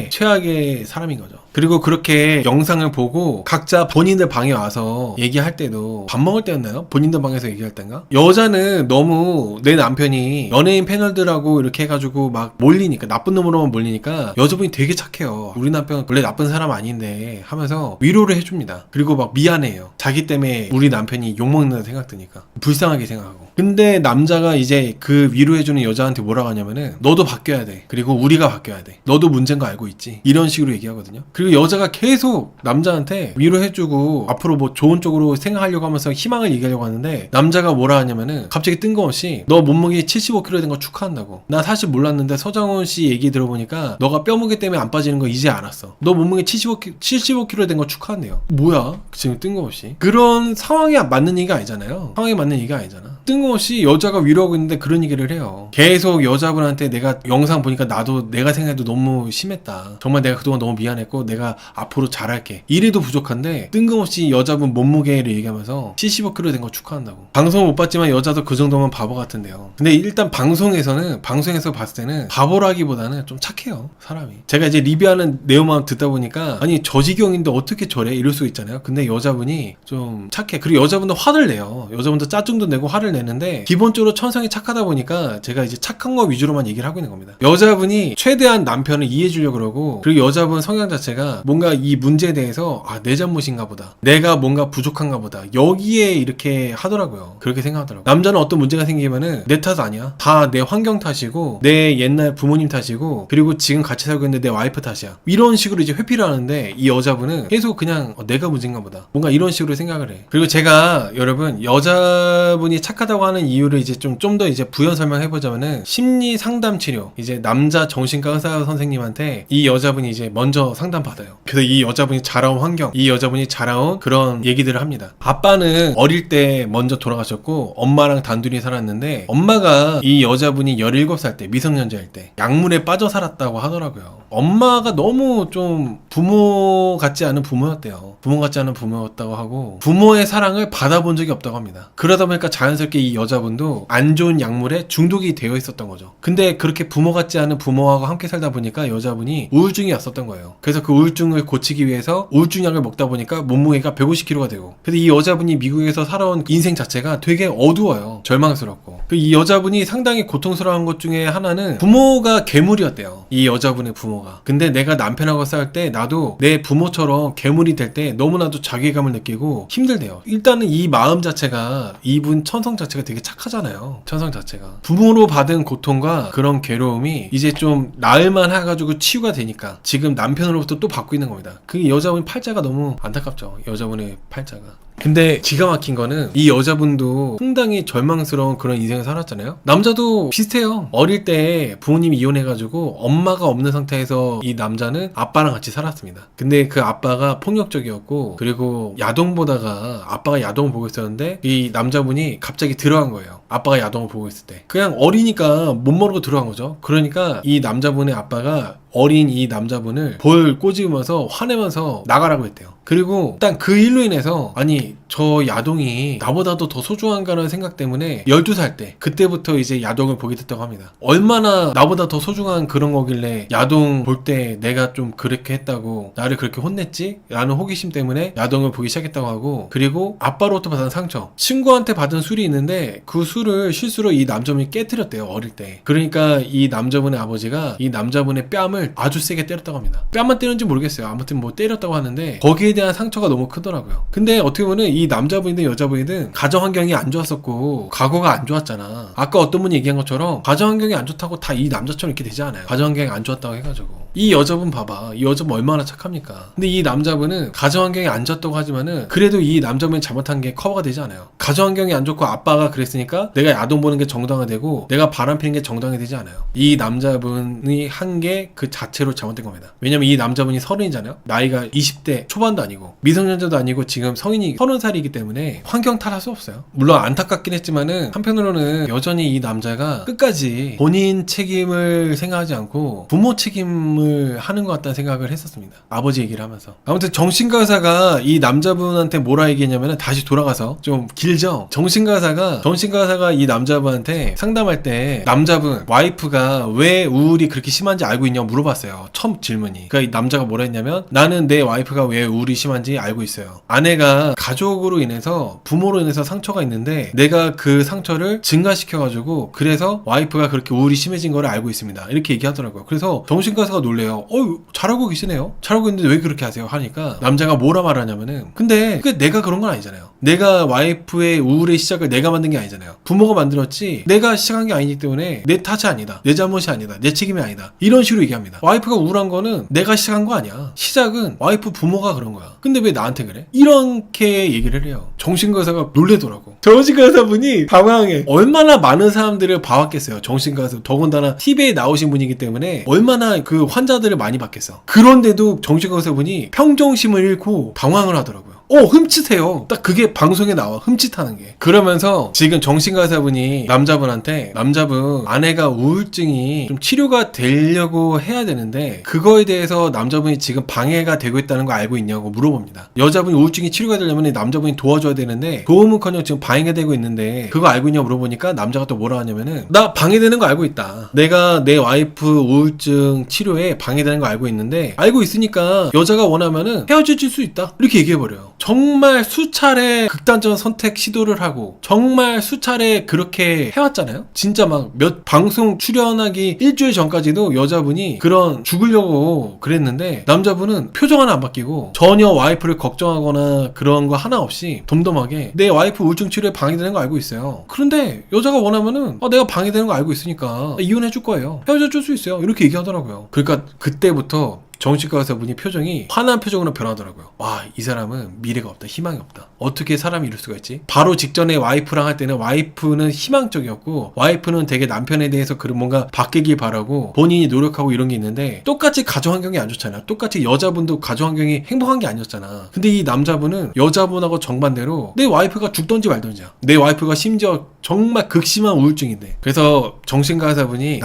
최악의 사람인 거죠. 그리고 그렇게 영상을 보고 각자 본인들 방에 와서 얘기할 때도 밥 먹을 때였나요? 본인들 방에서 얘기할 때인가? 여자는 너무 내 남편이 연예인 패널들하고 이렇게 해가지고 막 몰리니까 나쁜 놈으로만 몰리니까 여자분이 되게 착해요. 우리 남편 원래 나쁜 사람 아닌데 하면서 위로를 해줍니다. 그리고 막 미안해요. 자기 때문에 우리 남편이 욕먹는다 생각 드니까 불쌍하게 생각하고. 근데 남자가 이제 그 위로해주는 여자한테 뭐라고 하냐면은 너도 바뀌어야 돼. 그리고 우리가 바뀌어야 돼. 너도 문제인 거 알고 있지? 이런 식으로 얘기하거든요. 그리고 여자가 계속 남자한테 위로해주고 앞으로 뭐 좋은 쪽으로 생각하려고 하면서 희망을 얘기하려고 하는데 남자가 뭐라 하냐면은 갑자기 뜬금없이 너 몸무게 75kg 된 거 축하한다고. 나 사실 몰랐는데 서장훈 씨 얘기 들어보니까 너가 뼈무게 때문에 안 빠지는 거 이제 알았어. 너 몸무게 75kg 된 거 축하한대요. 뭐야? 지금 뜬금없이. 그런 상황에 맞는 얘기가 아니잖아요. 상황에 맞는 얘기가 아니잖아. 뜬금없이 여자가 위로하고 있는데 그런 얘기를 해요. 계속 여자분한테 내가 영상 보니까 나도 내가 생각해도 너무 심했다. 정말 내가 그동안 너무 미안했고 내가 앞으로 잘할게. 이래도 부족한데 뜬금없이 여자분 몸무게를 얘기하면서 75kg 된 거 축하한다고. 방송 못 봤지만 여자도 그 정도면 바보 같은데요. 근데 일단 방송에서 봤을 때는 바보라기보다는 좀 착해요. 사람이. 제가 이제 리뷰하는 내용만 듣다 보니까 아니 저 지경인데 어떻게 저래? 이럴 수 있잖아요. 근데 여자분이 좀 착해. 그리고 여자분도 화를 내요. 여자분도 짜증도 내고 화를 내는데 기본적으로 천성이 착하다 보니까 제가 이제 착한 거 위주로만 얘기를 하고 있는 겁니다. 여자분이 최대한 남편을 이해해 주려고 그러고 그리고 여자분 성향 자체가 뭔가 이 문제에 대해서 내 잘못인가 보다. 내가 뭔가 부족한가 보다. 여기에 이렇게 하더라고요. 그렇게 생각하더라고요. 남자는 어떤 문제가 생기면은 내 탓 아니야. 다 내 환경 탓이고 내 옛날 부모님 탓이고 그리고 지금 같이 살고 있는데 내 와이프 탓이야. 이런 식으로 이제 회피를 하는데 이 여자분은 계속 그냥 내가 문제인가 보다. 뭔가 이런 식으로 생각을 해. 그리고 제가 여러분 여자분이 착하다고 하는 이유를 이제 좀 더 이제 부연 설명해보자면은 심리 상담 치료 이제 남자 정신과 의사 선생님한테 이 여자분이 이제 먼저 상담 받아요. 그래서 이 여자분이 자라온 환경 이 여자분이 자라온 그런 얘기들을 합니다. 아빠는 어릴 때 먼저 돌아가셨고 엄마랑 단둘이 살았는데 엄마가 이 여자분이 17살 때 미성년자일 때 약물에 빠져 살았다고 하더라고요. 엄마가 너무 좀 부모 같지 않은 부모였대요. 부모 같지 않은 부모였다고 하고 부모의 사랑을 받아본 적이 없다고 합니다. 그러다 보니까 자연스럽게 이 여자분도 안 좋은 약물에 중독이 되어 있었던 거죠. 근데 그렇게 부모 같지 않은 부모하고 함께 살다 보니까 여자분이 우울증이 왔었던 거예요. 그래서 그 우울증을 고치기 위해서 우울증 약을 먹다 보니까 몸무게가 150kg가 되고 그래서 이 여자분이 미국에서 살아온 인생 자체가 되게 어두워요. 절망스럽고 이 여자분이 상당히 고통스러운 것 중에 하나는 부모가 괴물이었대요. 이 여자분의 부모가. 근데 내가 남편하고 싸울 때 나도 내 부모처럼 괴물이 될 때 너무나도 자괴감을 느끼고 힘들대요. 일단은 이 마음 자체가 이분 천성 자체가 되게 착하잖아요. 천성 자체가. 부모로 받은 고통과 그런 괴로움이 이제 좀 나을만 해가지고 치유가 되니까 지금 남편으로부터 또 받고 있는 겁니다. 그 여자분 팔자가 너무 안타깝죠. 여자분의 팔자가. 근데 기가 막힌 거는 이 여자분도 상당히 절망스러운 그런 인생을 살았잖아요. 남자도 비슷해요. 어릴 때 부모님이 이혼해가지고 엄마가 없는 상태에서 이 남자는 아빠랑 같이 살았습니다. 근데 그 아빠가 폭력적이었고 그리고 야동 보다가 아빠가 야동을 보고 있었는데 이 남자분이 갑자기 들어간 거예요. 아빠가 야동을 보고 있을 때. 그냥 어리니까 못 모르고 들어간 거죠. 그러니까 이 남자분의 아빠가 어린 이 남자분을 볼 꼬집으면서 화내면서 나가라고 했대요. 그리고 일단 그 일로 인해서 아니 저 야동이 나보다도 더 소중한가라는 생각 때문에 12살 때 그때부터 이제 야동을 보게 됐다고 합니다. 얼마나 나보다 더 소중한 그런 거길래 야동 볼 때 내가 좀 그렇게 했다고 나를 그렇게 혼냈지? 라는 호기심 때문에 야동을 보기 시작했다고 하고, 그리고 아빠로부터 받은 상처, 친구한테 받은 술이 있는데 그 술을 실수로 이 남자분이 깨트렸대요, 어릴 때. 그러니까 이 남자분의 아버지가 이 남자분의 뺨을 아주 세게 때렸다고 합니다. 뺨만 때렸는지 모르겠어요. 아무튼 뭐 때렸다고 하는데 거기에 대한 상처가 너무 크더라고요. 근데 어떻게 보면 이 남자분이든 여자분이든 가정 환경이 안 좋았었고 과거가 안 좋았잖아. 아까 어떤 분이 얘기한 것처럼 가정 환경이 안 좋다고 다 이 남자처럼 이렇게 되지 않아요. 가정 환경이 안 좋았다고 해가지고. 이 여자분 봐봐. 이 여자분 얼마나 착합니까? 근데 이 남자분은 가정 환경이 안 좋았다고 하지만은 그래도 이 남자분이 잘못한 게 커버가 되지 않아요. 가정 환경이 안 좋고 아빠가 그랬으니까 내가 야동 보는 게 정당화되고 내가 바람 피는 게 정당화되지 않아요. 이 남자분이 한 게 그 자체로 잘못된 겁니다. 왜냐면 이 남자분이 30이잖아요. 나이가 20대 초반도 아니고 미성년자도 아니고 지금 성인이 30살이기 때문에 환경 탓할 수 없어요. 물론 안타깝긴 했지만은 한편으로는 여전히 이 남자가 끝까지 본인 책임을 생각하지 않고 부모 책임을 하는 것 같다는 생각을 했었습니다. 아버지 얘기를 하면서. 아무튼 정신과 의사가 이 남자분한테 뭐라 얘기했냐면, 다시 돌아가서 좀 길죠. 정신과 의사가 이 남자분한테 상담할 때 남자분 와이프가 왜 우울이 그렇게 심한지 알고 있냐고 물어봤어요. 처음 질문이. 그러니까 이 남자가 뭐라 했냐면, 나는 내 와이프가 왜 우울이 심한지 알고 있어요. 아내가 가족으로 인해서 부모로 인해서 상처가 있는데 내가 그 상처를 증가시켜가지고 그래서 와이프가 그렇게 우울이 심해진 걸 알고 있습니다. 이렇게 얘기하더라고요. 그래서 정신과 의사가 놀래요. 잘하고 계시네요. 잘하고 있는데 왜 그렇게 하세요? 하니까 남자가 뭐라 말하냐면은, 근데 그게 내가 그런 건 아니잖아요. 내가 와이프의 우울의 시작을 내가 만든 게 아니잖아요. 부모가 만들었지 내가 시작한 게 아니기 때문에 내 탓이 아니다, 내 잘못이 아니다, 내 책임이 아니다, 이런 식으로 얘기합니다. 와이프가 우울한 거는 내가 시작한 거 아니야. 시작은 와이프 부모가 그런 거야. 근데 왜 나한테 그래? 이렇게 얘기를 해요. 정신과 의사가 놀래더라고. 정신과 의사분이 당황해. 얼마나 많은 사람들을 봐왔겠어요. 정신과 의사, 더군다나 TV에 나오신 분이기 때문에 얼마나 그 환자들을 많이 봤겠어. 그런데도 정신과 의사분이 평정심을 잃고 당황을 하더라고요. 흠칫해요. 딱 그게 방송에 나와, 흠칫하는 게. 그러면서 지금 정신과 의사분이 남자분한테, 남자분 아내가 우울증이 좀 치료가 되려고 해야 되는데 그거에 대해서 남자분이 지금 방해가 되고 있다는 거 알고 있냐고 물어봅니다. 여자분이 우울증이 치료가 되려면 남자분이 도와줘야 되는데 도움은커녕 지금 방해가 되고 있는데 그거 알고 있냐고 물어보니까 남자가 또 뭐라 하냐면은, 나 방해되는 거 알고 있다. 내가 내 와이프 우울증 치료에 방해되는 거 알고 있는데 알고 있으니까 여자가 원하면은 헤어질 수 있다. 이렇게 얘기해버려요. 정말 수차례 극단적 선택 시도를 하고 정말 수차례 그렇게 해왔잖아요. 진짜 막 몇 방송 출연하기 일주일 전까지도 여자분이 그런 죽으려고 그랬는데 남자분은 표정 하나 안 바뀌고 전혀 와이프를 걱정하거나 그런 거 하나 없이 덤덤하게 내 와이프 우울증 치료에 방해되는 거 알고 있어요. 그런데 여자가 원하면은 내가 방해되는 거 알고 있으니까 이혼해 줄 거예요. 헤어져 줄 수 있어요. 이렇게 얘기하더라고요. 그러니까 그때부터 정신과 의사분이 표정이 화난 표정으로 변하더라고요. 와, 이 사람은 미래가 없다, 희망이 없다. 어떻게 사람이 이럴 수가 있지? 바로 직전에 와이프랑 할 때는 와이프는 희망적이었고 와이프는 되게 남편에 대해서 그런 뭔가 바뀌길 바라고 본인이 노력하고 이런 게 있는데 똑같이 가정 환경이 안 좋잖아. 똑같이 여자분도 가정 환경이 행복한 게 아니었잖아. 근데 이 남자분은 여자분하고 정반대로 내 와이프가 죽던지 말던지야. 내 와이프가 심지어 정말 극심한 우울증인데. 그래서 정신과 의사분이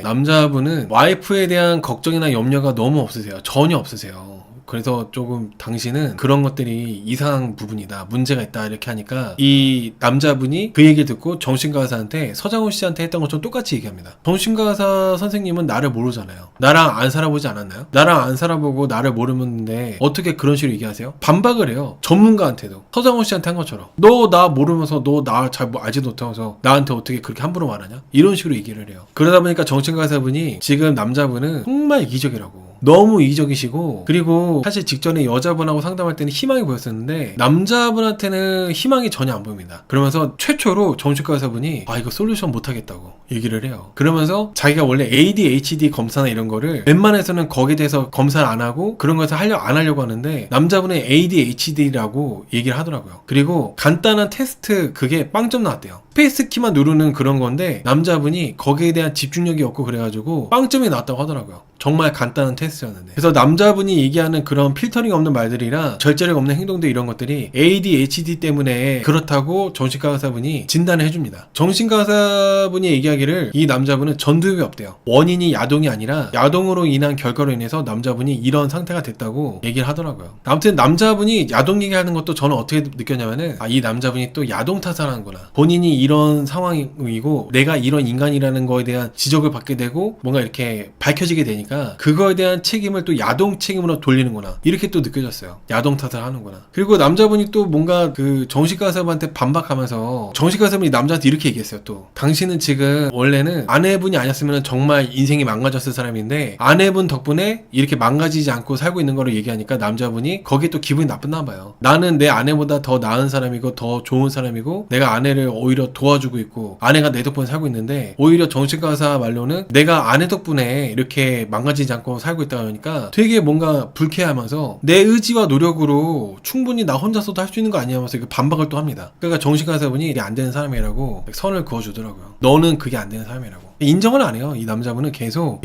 남자분은 와이프에 대한 걱정이나 염려가 너무 없으세요. 전혀 없으세요. 그래서 조금 당신은 그런 것들이 이상한 부분이다, 문제가 있다, 이렇게 하니까 이 남자분이 그 얘기를 듣고 정신과 의사한테, 서장훈 씨한테 했던 것처럼 똑같이 얘기합니다. 정신과 의사 선생님은 나를 모르잖아요. 나랑 안 살아보지 않았나요? 나랑 안 살아보고 나를 모르는데 어떻게 그런 식으로 얘기하세요? 반박을 해요. 전문가한테도. 서장훈 씨한테 한 것처럼. 너 나 모르면서 너 나 잘 알지도 못하면서 나한테 어떻게 그렇게 함부로 말하냐? 이런 식으로 얘기를 해요. 그러다 보니까 정신과 의사분이, 지금 남자분은 정말 이기적이라고, 너무 이기적이시고, 그리고 사실 직전에 여자분하고 상담할 때는 희망이 보였었는데 남자분한테는 희망이 전혀 안 보입니다. 그러면서 최초로 정신과 의사분이 이거 솔루션 못하겠다고 얘기를 해요. 그러면서 자기가 원래 ADHD 검사나 이런 거를 웬만해서는 거기에 대해서 검사를 안 하고 그런 거에서 안 하려고 하는데 남자분의 ADHD라고 얘기를 하더라고요. 그리고 간단한 테스트 그게 빵점 나왔대요. 스페이스 키만 누르는 그런 건데 남자분이 거기에 대한 집중력이 없고 그래가지고 빵점이 나왔다고 하더라고요. 정말 간단한 테스트였는데. 그래서 남자분이 얘기하는 그런 필터링 없는 말들이랑 절제력 없는 행동들 이런 것들이 ADHD 때문에 그렇다고 정신과 의사분이 진단을 해줍니다. 정신과 의사분이 얘기하기를 이 남자분은 전두엽이 없대요. 원인이 야동이 아니라 야동으로 인한 결과로 인해서 남자분이 이런 상태가 됐다고 얘기를 하더라고요. 아무튼 남자분이 야동 얘기하는 것도 저는 어떻게 느꼈냐면은 이 남자분이 또 야동 탓을 하는구나. 본인이 이런 상황이고 내가 이런 인간이라는 거에 대한 지적을 받게 되고 뭔가 이렇게 밝혀지게 되니까 그거에 대한 책임을 또 야동 책임으로 돌리는구나. 이렇게 또 느껴졌어요. 야동 탓을 하는구나. 그리고 남자분이 또 뭔가 그 정신과 의사분한테 반박하면서 정신과 의사분이 남자한테 이렇게 얘기했어요. 또 당신은 지금 원래는 아내분이 아니었으면 정말 인생이 망가졌을 사람인데 아내분 덕분에 이렇게 망가지지 않고 살고 있는 거를 얘기하니까 남자분이 거기에 또 기분이 나쁘나 봐요. 나는 내 아내보다 더 나은 사람이고 더 좋은 사람이고 내가 아내를 오히려 도와주고 있고 아내가 내 덕분에 살고 있는데 오히려 정신과 의사 말로는 내가 아내 덕분에 이렇게 망가지지 않고 살고 있다 보니까 되게 뭔가 불쾌하면서 내 의지와 노력으로 충분히 나 혼자서도 할 수 있는 거 아니냐면서 반박을 또 합니다. 그러니까 정신과 의사분이 이게 안 되는 사람이라고 선을 그어주더라고요. 너는 그게 안 되는 사람이라고. 인정을 안 해요. 이 남자분은 계속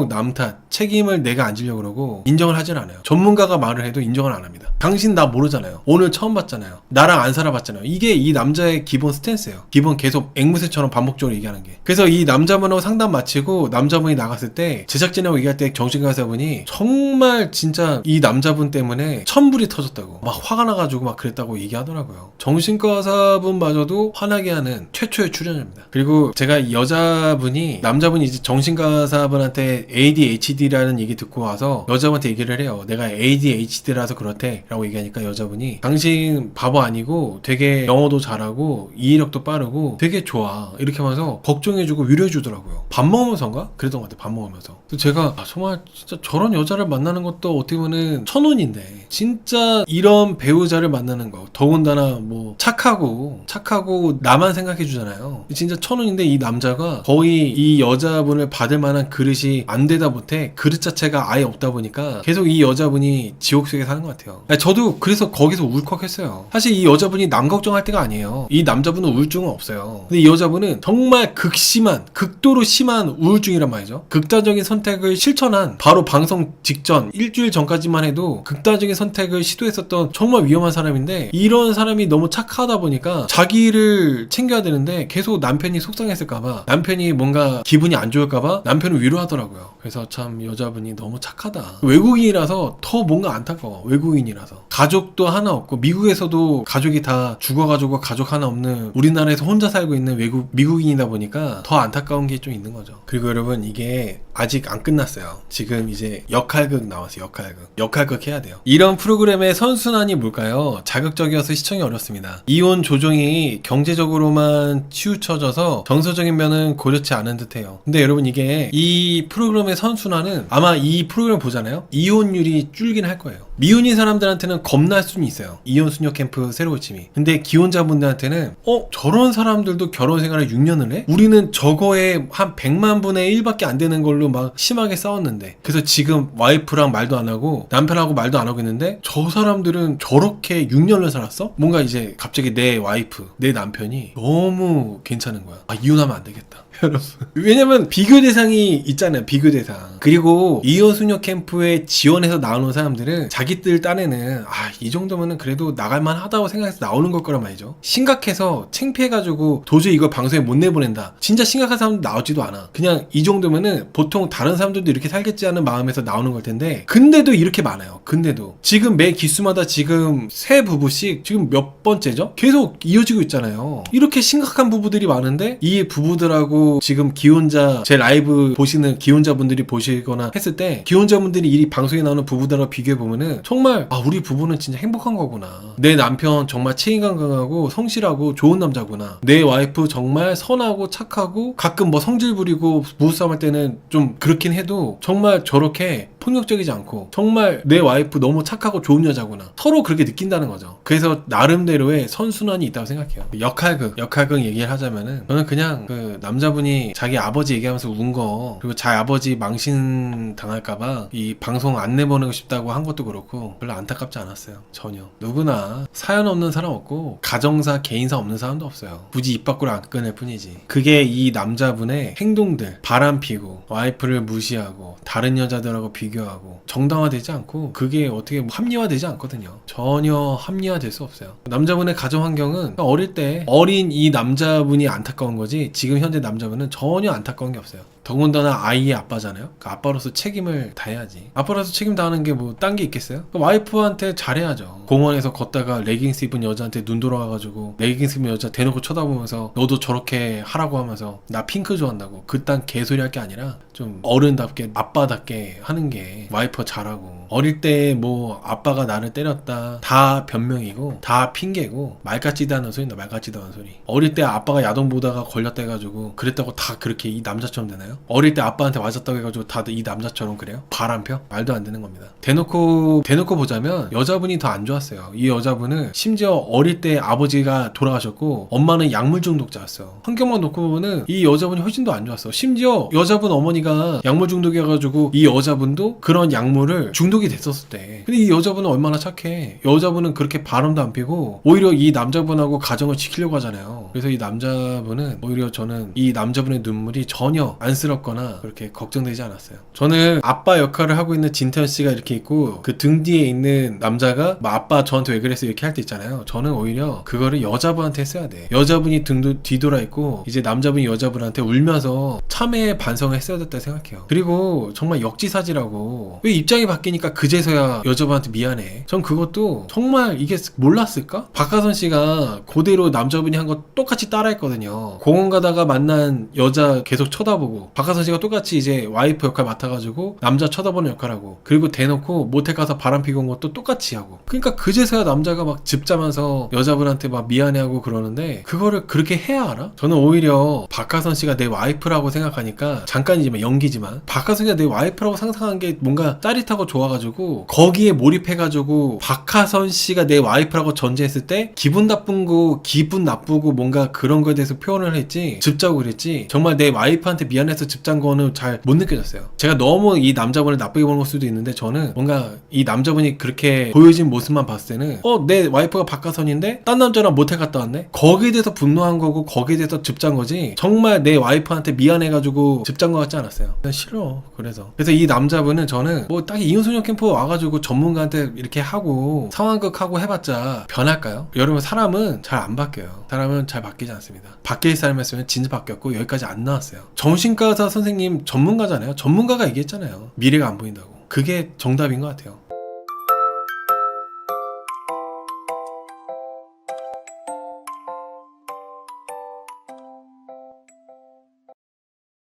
남 탓, 책임을 내가 안 지려고 그러고 인정을 하질 않아요. 전문가가 말을 해도 인정을 안 합니다. 당신 나 모르잖아요. 오늘 처음 봤잖아요. 나랑 안 살아봤잖아요. 이게 이 남자의 기본 스탠스예요. 기본 계속 앵무새처럼 반복적으로 얘기하는 게. 그래서 이 남자분하고 상담 마치고 남자분이 나갔을 때 제작진하고 얘기할 때 정신과 의사분이 정말 진짜 이 남자분 때문에 천불이 터졌다고 막 화가 나가지고 막 그랬다고 얘기하더라고요. 정신과 의사분마저도 화나게 하는 최초의 출연자입니다. 그리고 제가 이 여자분이 남자분이 이제 정신과 의사분한테 ADHD라는 얘기 듣고 와서 여자분한테 얘기를 해요. 내가 ADHD라서 그렇대 라고 얘기하니까 여자분이 당신 바보 아니고 되게 영어도 잘하고 이해력도 빠르고 되게 좋아 이렇게 하면서 걱정해주고 위로해주더라고요. 밥 먹으면서인가? 그랬던 것 같아요. 밥 먹으면서. 제가 정말 진짜 저런 여자를 만나는 것도 어떻게 보면 천운인데 진짜 이런 배우자를 만나는 거 더군다나 뭐 착하고 나만 생각해 주잖아요. 진짜 천운인데 이 남자가 거의 이 여자분을 받을 만한 그릇이 안 되다 못해 그릇 자체가 아예 없다 보니까 계속 이 여자분이 지옥 속에 사는 것 같아요. 저도 그래서 거기서 울컥했어요. 사실 이 여자분이 남 걱정할 때가 아니에요. 이 남자분은 우울증은 없어요. 근데 이 여자분은 정말 극도로 심한 우울증이란 말이죠. 극단적인 선택을 실천한 바로 방송 직전 일주일 전까지만 해도 극단적인 선택을 시도했었던 정말 위험한 사람인데 이런 사람이 너무 착하다 보니까 자기를 챙겨야 되는데 계속 남편이 속상했을까봐 남편이 뭔가 기분이 안 좋을까봐 남편을 위로하더라고요. 그래서 참 여자분이 너무 착하다. 외국인이라서 더 뭔가 안타까워. 외국인이라서 가족도 하나 없고 미국에서도 가족이 다 죽어가지고 가족 하나 없는 우리나라에서 혼자 살고 있는 미국인이다 보니까 더 안타까운 게 좀 있는 거죠. 그리고 여러분 이게 아직 안 끝났어요. 지금 이제 역할극 나왔어요. 역할극 해야 돼요. 이런 프로그램의 선순환이 뭘까요? 자극적이어서 시청이 어렵습니다. 이혼 조정이 경제적으로만 치우쳐져서 정서적인 면은 고려치 않은 듯해요. 근데 여러분 이게 이 프로그램의 선순환은 아마 이 프로그램 보잖아요. 이혼율이 줄긴 할 거예요. 미혼인 사람들한테는 겁날 수는 있어요. 이혼 수녀 캠프 새로 고침이. 근데 기혼자분들한테는 저런 사람들도 결혼 생활을 6년을 해? 우리는 저거에 한 100만 분의 1밖에 안 되는 걸로 막 심하게 싸웠는데 그래서 지금 와이프랑 말도 안 하고 남편하고 말도 안 하고 있는데 저 사람들은 저렇게 6년을 살았어? 뭔가 이제 갑자기 내 와이프, 내 남편이 너무 괜찮은 거야. 이혼하면 안 되겠다. 여러분. 왜냐면 비교 대상이 있잖아요. 비교 대상. 그리고 이혼 수녀 캠프에 지원해서 나오는 사람들은 자기들 딴에는 이 정도면은 그래도 나갈만 하다고 생각해서 나오는 걸 거란 말이죠. 심각해서 창피해가지고 도저히 이걸 방송에 못 내보낸다. 진짜 심각한 사람도 나오지도 않아. 그냥 이 정도면은 보통 다른 사람들도 이렇게 살겠지 하는 마음에서 나오는 걸 텐데 근데도 이렇게 많아요. 근데도 지금 매 기수마다 지금 세 부부씩 지금 몇 번째죠? 계속 이어지고 있잖아요. 이렇게 심각한 부부들이 많은데 이 부부들하고 지금 기혼자 제 라이브 보시는 기혼자분들이 보시거나 했을 때 기혼자분들이 이 방송에 나오는 부부들하고 비교해보면은 정말 우리 부부는 진짜 행복한 거구나. 내 남편 정말 책임감 강하고 성실하고 좋은 남자구나. 내 와이프 정말 선하고 착하고 가끔 뭐 성질 부리고 부부싸움 할 때는 좀 그렇긴 해도 정말 저렇게 폭력적이지 않고 정말 내 와이프 너무 착하고 좋은 여자구나 서로 그렇게 느낀다는 거죠. 그래서 나름대로의 선순환이 있다고 생각해요. 역할극 얘기를 하자면은 저는 그냥 그 남자분이 자기 아버지 얘기하면서 운 거 그리고 자기 아버지 망신 당할까봐 이 방송 안 내보내고 싶다고 한 것도 그렇고 별로 안타깝지 않았어요. 전혀. 누구나 사연 없는 사람 없고 가정사 개인사 없는 사람도 없어요. 굳이 입 밖으로 안 꺼낼 뿐이지. 그게 이 남자분의 행동들 바람피고 와이프를 무시하고 다른 여자들하고 비교하고 정당화되지 않고 그게 어떻게 합리화되지 않거든요. 전혀 합리화될 수 없어요. 남자분의 가정 환경은 어릴 때 어린 이 남자분이 안타까운 거지 지금 현재 남자분은 전혀 안타까운 게 없어요. 더군다나 아이의 아빠잖아요. 그 아빠로서 책임을 다해야지. 아빠로서 책임 다하는 게 뭐 딴 게 있겠어요? 그 와이프한테 잘해야죠. 공원에서 걷다가 레깅스 입은 여자한테 눈 돌아가가지고 레깅스 입은 여자 대놓고 쳐다보면서 너도 저렇게 하라고 하면서 나 핑크 좋아한다고 그딴 개소리 할 게 아니라 좀 어른답게 아빠답게 하는 게 와이프가 잘하고 어릴 때 뭐 아빠가 나를 때렸다 다 변명이고 다 핑계고 말 같지도 않은 소리다 말 같지도 않은 소리. 어릴 때 아빠가 야동 보다가 걸렸다 해가지고 그랬다고 다 그렇게 이 남자처럼 되나요? 어릴 때 아빠한테 맞았다고 해가지고 다들 이 남자처럼 그래요? 바람펴? 말도 안 되는 겁니다. 대놓고 보자면 여자분이 더 안 좋았어요. 이 여자분은 심지어 어릴 때 아버지가 돌아가셨고 엄마는 약물 중독자였어. 환경만 놓고 보면은 이 여자분이 훨씬 더 안 좋았어. 심지어 여자분 어머니가 약물 중독이어가지고 이 여자분도 그런 약물을 중독이 됐었을 때 근데 이 여자분은 얼마나 착해. 여자분은 그렇게 바람도 안 피고 오히려 이 남자분하고 가정을 지키려고 하잖아요. 그래서 이 남자분은 오히려 저는 이 남자분의 눈물이 전혀 안쓰럽거나 그렇게 걱정되지 않았어요. 저는 아빠 역할을 하고 있는 진태현 씨가 이렇게 있고 그 등 뒤에 있는 남자가 뭐 아빠 저한테 왜 그랬어 이렇게 할 때 있잖아요. 저는 오히려 그거를 여자분한테 했어야 돼. 여자분이 등도 뒤돌아 있고 이제 남자분이 여자분한테 울면서 참회의 반성을 했어야 됐다 생각해요. 그리고 정말 역지사지라고 왜 입장이 바뀌니까 그제서야 여자분한테 미안해. 전 그것도 정말 이게 몰랐을까? 박하선 씨가 그대로 남자분이 한 거 똑같이 따라했거든요. 공원 가다가 만난 여자 계속 쳐다보고 박하선 씨가 똑같이 이제 와이프 역할 맡아가지고 남자 쳐다보는 역할하고 그리고 대놓고 모텔 가서 바람 피고 온 것도 똑같이 하고 그러니까 그제서야 남자가 막 즙자면서 여자분한테 막 미안해하고 그러는데 그거를 그렇게 해야 알아? 저는 오히려 박하선 씨가 내 와이프라고 생각하니까 잠깐이지만 연기지만 박하선 씨가 내 와이프라고 상상한 게 뭔가 짜릿하고 좋아가지고 거기에 몰입해가지고 박하선 씨가 내 와이프라고 전제했을 때 기분 나쁘고 뭔가 그런 거에 대해서 표현을 했지 즙자고 그랬지 정말 내 와이프한테 미안해서 즙잔 거는 잘 못 느껴졌어요. 제가 너무 이 남자분을 나쁘게 보는 걸 수도 있는데 저는 뭔가 이 남자분이 그렇게 보여진 모습만 봤을 때는 내 와이프가 박하선인데 딴 남자랑 모텔 갔다 왔네? 거기에 대해서 분노한 거고 거기에 대해서 즙잔 거지 정말 내 와이프한테 미안해가지고 즙잔 거 같지 않았어요. 난 싫어. 그래서 이 남자분은 저는 뭐 딱 이윤소년 캠프 와가지고 전문가한테 이렇게 하고 상황극 하고 해봤자 변할까요? 여러분 사람은 잘 안 바뀌어요. 사람은 잘 바뀌지 않습니다. 바뀔 사람이었으면 진짜 바뀌었고 여기까지 안 나왔어요. 정신과 의사 선생님 전문가잖아요. 전문가가 얘기했잖아요. 미래가 안 보인다고. 그게 정답인 것 같아요.